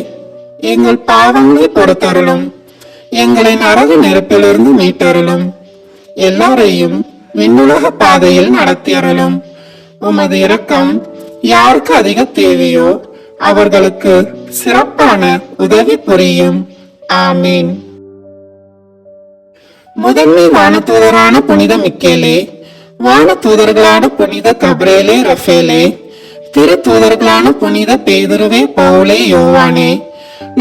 எங்கள் பாவங்களை பொறுத்தருளும், எங்களை நரக நெருப்பிலிருந்து மீட்டருளும், எல்லாரையும் விண்ணுலக பாதையில் நடத்தியருளும். உமது இரக்கம் யாருக்கு அதிக தேவையோ அவர்களுக்கு சிறப்பான உதவி புரியும். ஆமீன். முதன்மை வானதூதரான புனித மிக்கேலே, வானதூதர்களான புனித கப்ரேலே ரஃபேலே, திரு தூதர்களான புனித பேதுருவே, பவுலே, யோவானே,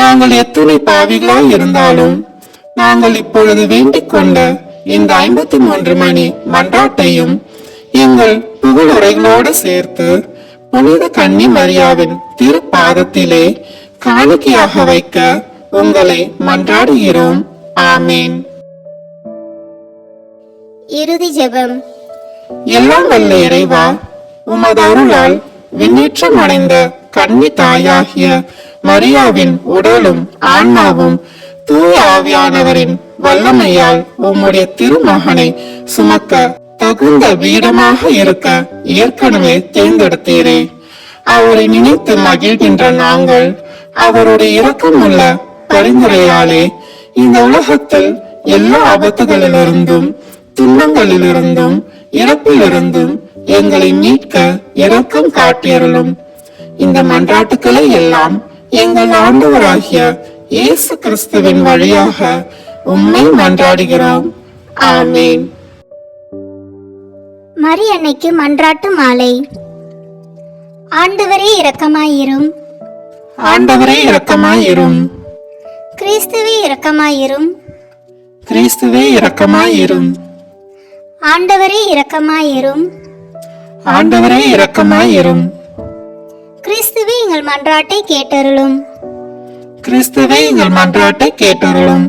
நாங்கள் எத்துணை பாவிகளாய் இருந்தாலும் நாங்கள் இப்பொழுது வேண்டிக் கொண்ட இந்த 53 மணி மன்றாட்டையும் எங்கள் புகழுரைகளோடு சேர்த்து புனித கன்னி மரியாவின் திருப்பாதத்திலே காணிக்கையாக வைக்க உங்களை மன்றாடுகிறோம். ஆமீன். இறுதி ஜெபம். எல்லாம் வல்ல இறைவா, உமது அருளால் விண்ணேற்றம் அடைந்த கன்னி தாயாகிய மரியாவின் உடலும் ஆன்மாவும் தூய ஆவியானவரின் வல்லமையால் உம்முடைய திருமகனை சுமக்க தகுந்த பீடமாக இருக்க ஏற்கனவே தேர்ந்தெடுத்தீரே. அவரை நினைத்து மகிழ்கின்ற நாங்கள் அவருடைய இரக்கமுள்ள பரிந்துரையாலே இந்த உலகத்தில் எல்லா ஆபத்துகளிலிருந்தும் துன்பங்களிலிருந்தும் இறப்பிலிருந்தும் எங்களை மீட்க இரக்கம் காட்டியருளும். இந்த மன்றாட்டுக்களை எல்லாம் எங்கள் ஆண்டவராகிய இயேசு கிறிஸ்துவின் வழியாக உம்மை மன்றாடுகிறோம். ஆமீன். மரி அன்னைக்கு மன்றாட்டு மாலை. ஆண்டவரே இரக்கமாயிரும். ஆண்டவரே இரக்கமாயிரும். கிறிஸ்துவே இரக்கமாயிரும். கிறிஸ்துவே இரக்கமாயிரும். ஆண்டவரே இரக்கமாயிரும். ஆண்டவரே இரக்கமாயிரும். கிறிஸ்துவே எங்கள் மன்றாட்டை கேட்டருளும். கிறிஸ்துவே எங்கள் மன்றாட்டை கேட்டருளும்.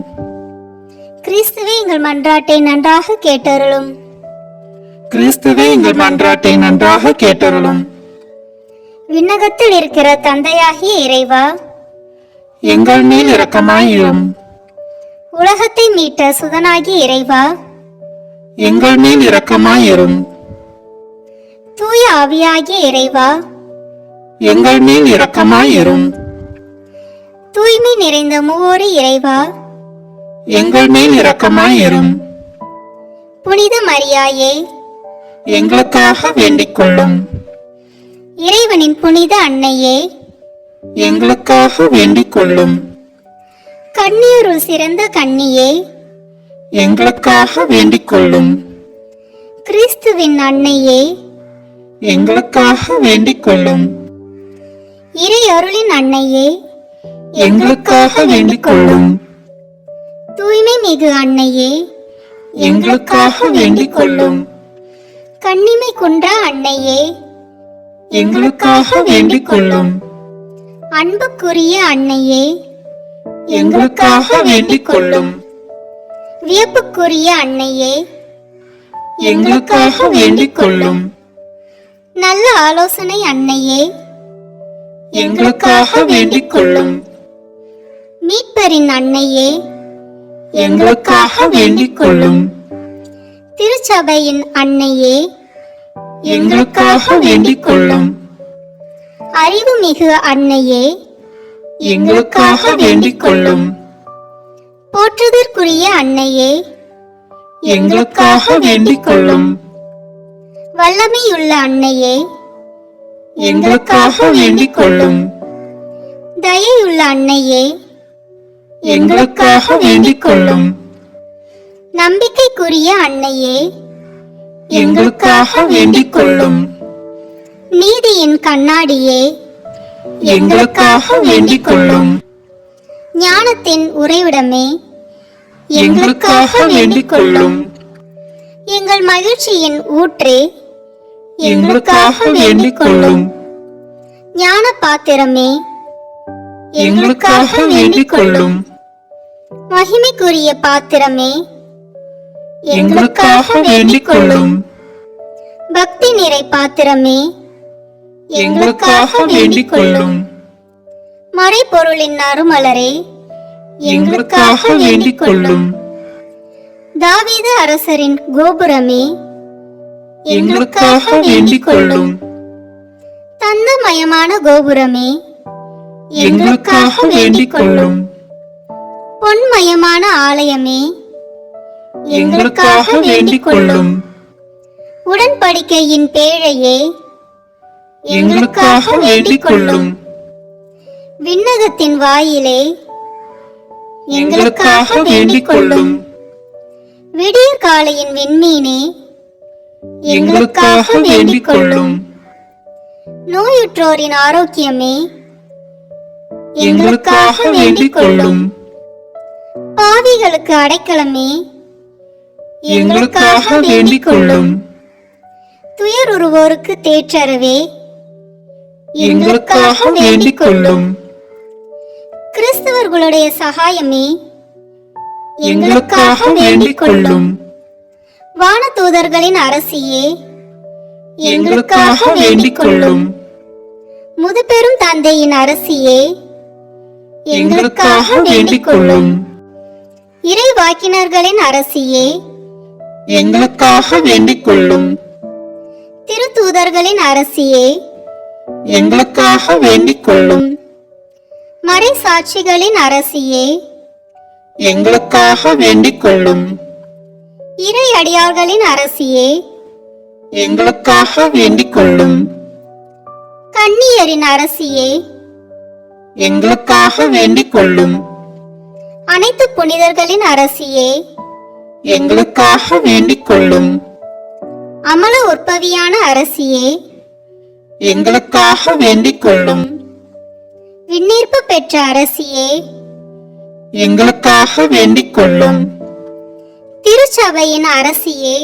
கிறிஸ்துவே எங்கள் மன்றாட்டை நன்றாக கேட்டருளும். கிறிஸ்துவே எங்கள் மன்றாட்டை நன்றாக கேட்டருளும். விண்ணகத்தில் இருக்கிற தந்தையாகிய இறைவா, எங்கள் மேல் இரக்கமாயிரும். உலகத்தை மீட்ட சுதனாகிய இறைவா, எங்கள் மேல் இரக்கமாயிரும். தூய ஆவியாகிய இறைவா, எங்கள் மேல் இரக்கமாயிரும். தூய்மை நிறைந்த மூவோரு இறைவா, எங்கள் மேல் இரக்கமாயிரும். புனித மரியாயே, எங்களுக்காக வேண்டிக் கொள்ளும். இறைவனின் புனித அன்னையே, எங்களுக்காக வேண்டிக் கொள்ளும். கன்னியருள் சிறந்த கன்னியே, எங்களுக்காக வேண்டிக் கொள்ளும். கிறிஸ்துவின் அன்னையே, எங்களுக்காக வேண்டிக் கொள்ளும். இறை அருளின் அன்னையே, எங்களுக்காக வேண்டிக் கொள்ளும். தூய்மை மிகு அன்னையே, எங்களுக்காக வேண்டிக் கொள்ளும். கன்னிமை குன்றா அன்னையே, எங்களுக்காக வேண்டிக் கொள்ளும். அன்புக்குரிய அன்னையே, எங்களுக்காக வேண்டிக் கொள்ளும். வியப்புக்குரிய அன்னையே, எங்களுக்காக வேண்டிக் கொள்ளும். நல்ல ஆலோசனை அன்னையே, எங்களுக்காக வேண்டிக் கொள்ளும். மீட்பரின் அன்னையே, எங்களுக்காக வேண்டிக் கொள்ளும். திருச்சபையின் அன்னையே, எங்களுக்காக வேண்டிக் கொள்ளும். அறிவுமிகு அன்னையே, எங்களுக்காக வேண்டிக் கொள்ளும். போற்றுதற்குரிய அன்னையே, எங்களுக்காக வேண்டிக் கொள்ளும். வல்லமையுள்ள அன்னையே, எங்களுக்காக வேண்டிக் கொள்ளும். தயையுள்ள அன்னையே, எங்களுக்காக வேண்டிக் கொள்ளும். நம்பிக்கைக்குரிய அன்னையே, எங்களுக்காக வேண்டிக் கொள்ளும். நீதியின் கண்ணாடியே, எங்களுக்காக வேண்டிக் கொள்ளும். ஞானத்தின் உறைவிடமே, எங்களுக்காக வேண்டிக் கொள்ளும். எங்கள் மகிழ்ச்சியின் ஊற்றே, எங்களுக்காக வேண்டிக் கொள்ளும். ஞான பாத்திரமே, எங்களுக்காக வேண்டிக் கொள்ளும். மகிமைக்குரிய பாத்திரமே, எங்களுக்காக வேண்டிக் கொள்ளும். பக்தி நிறை பாத்திரமே, எங்களுக்காக வேண்டிக் கொள்ளும். மறைபொருளின் நறுமலரே, எங்களுக்காக வேண்டிக் கொள்ளும். தாவீது அரசரின் கோபுரமே, எங்களுக்காக வேண்டிக் கொள்ளும். தந்தமயமான கோபுரமே, எங்களுக்காக வேண்டிக் கொள்ளும். பொன்மயமான ஆலயமே, எங்களுக்காக வேண்டிக் கொள்ளும். உடன்படிக்கையின் பேழையே, எங்களுக்காக வேண்டிக் கொள்ளும். விண்ணகத்தின் வாயிலே, எங்களுக்காக வேண்டிக் கொள்ளும். விடியற் காலையின் விண்மீனே, எங்களுக்காக வேண்டிக் கொள்ளும். நோயுற்றோரின் ஆரோக்கியமே, எங்களுக்காக வேண்டிக் கொள்ளும். பாவிகளுக்கு அடைக்கலமே, எங்களுக்காக வேண்டிக் கொள்ளும். துயருறுவோருக்கு தேற்றரவே, எங்களுக்காக வேண்டிக் கொள்ளும். கிறிஸ்தவர்களுடைய சகாயமே, எங்களுக்காக வேண்டிக் கொள்ளும். வானதூதர்களின் அரசியே, எங்களுக்காக வேண்டிக் கொள்ளும். முதுபெரும் தந்தையின் அரசியே, எங்களுக்காக வேண்டிக் கொள்ளும். இறைவாக்கினர்களின் அரசியே, எங்களுக்காக வேண்டிக் கொள்ளும். திருத்தூதர்களின் அரசியே, எங்களுக்காக வேண்டிக் கொள்ளும். மறை சாட்சிகளின் அரசியே, எங்களுக்காக வேண்டிக் கொள்ளும். இறை அடியார்களின் அரசியே, எங்களுக்காக வேண்டிக் கொள்ளும். கன்னியரின் அரசியே, எங்களுக்காக வேண்டிக் கொள்ளும். அனைத்து புனிதர்களின் அரசியே, எங்களுக்காக வேண்டிக் கொள்ளும். அமல உற்பவியான அரசியே, எங்களுக்காக வேண்டிக் கொள்ளும். விண்ணீர்ப்பு பெற்ற அரசியே, எங்களுக்காக வேண்டிக் கொள்ளும். திருச்சபையின் அரசியே,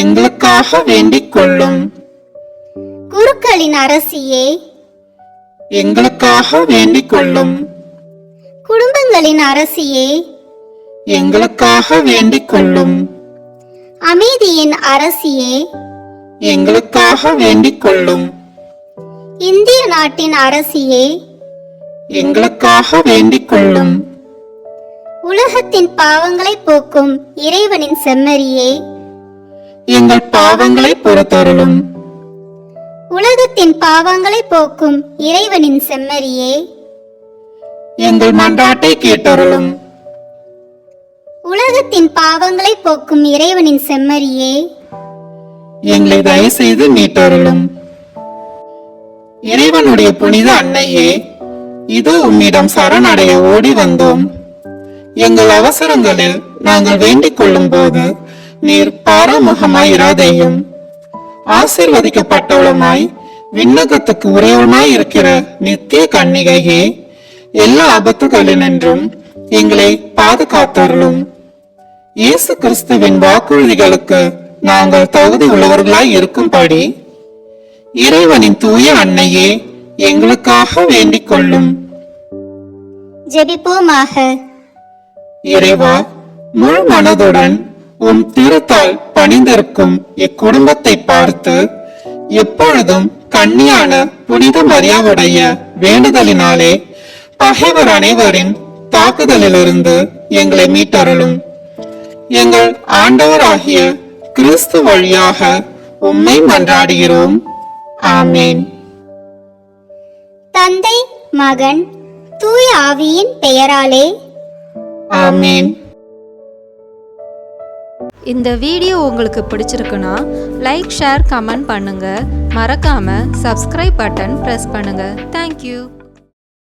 எங்களுக்காக வேண்டிக் கொள்ளும். குருக்களின் அரசியே, எங்களுக்காக வேண்டிக் கொள்ளும். குடும்பங்களின் அரசியே, எங்களுக்காக வேண்டிக் கொள்ளும். அமைதியின் அரசியே, எங்களுக்காக வேண்டிக் கொள்ளும். இந்திய நாட்டின் அரசியே, எங்களுக்காக வேண்டிக் கொள்ளும். உலகத்தின் பாவங்களை போக்கும் இறைவனின் செம்மறியே, எங்கள் பாவங்களை பொறுத்தருளும். உலகத்தின் பாவங்களை போக்கும் இறைவனின் செம்மறியே, எங்கள் மன்றாட்டை கேட்டருளும். உலகத்தின் பாவங்களை போக்கும் இறைவனின் செம்மறியே, எங்களை தயவு செய்து மீட்டருளும். இறைவனுடைய புனித அன்னையே, இதோ உம்மிடம் சரணடைய ஓடி வந்தோம். எங்கள் அவசரங்களில் நாங்கள் வேண்டிக் கொள்ளும் போது நீர் பாராமுகமாய் இராதேயும். ஆசீர்வதிக்கப்பட்டவளுமாய் விண்ணகத்துக்கு உரியவனாய் இருக்கிற நித்திய கன்னிகையே, எல்லா ஆபத்துகளினின்றும் எங்களை பாதுகாத்தருளும். இயேசு கிறிஸ்துவின் வாக்குறுதிகளுக்கு நாங்கள் தகுதி உள்ளவர்களாய் இருக்கும்படி இறைவனின் தூய அன்னையே, எங்களுக்காக வேண்டிக் கொள்ளும். ஜெபிப்போமாக. இறைவா, முழு மனதுடன் உம் திருத்தால் பணிந்திருக்கும் இக்குடும்பத்தை பார்த்து எப்பொழுதும் கன்னியான புனித மரியாவுடைய வேண்டுதலினாலே பகைவர் அனைவரின் தாக்குதலிலிருந்து எங்களை மீட்டருளும். எங்கள் ஆண்டவராகிய கிறிஸ்து வழியாக உம்மை மன்றாடுகிறோம். ஆமேன். தந்தை, மகன், தூய ஆவியின் பெயராலே ஆமேன். இந்த வீடியோ உங்களுக்கு பிடிச்சிருக்குன்னா லைக், ஷேர், கமெண்ட் பண்ணுங்க. மறக்காம சப்ஸ்கிரைப் பட்டன் பிரஸ் பண்ணுங்க. தேங்க்யூ.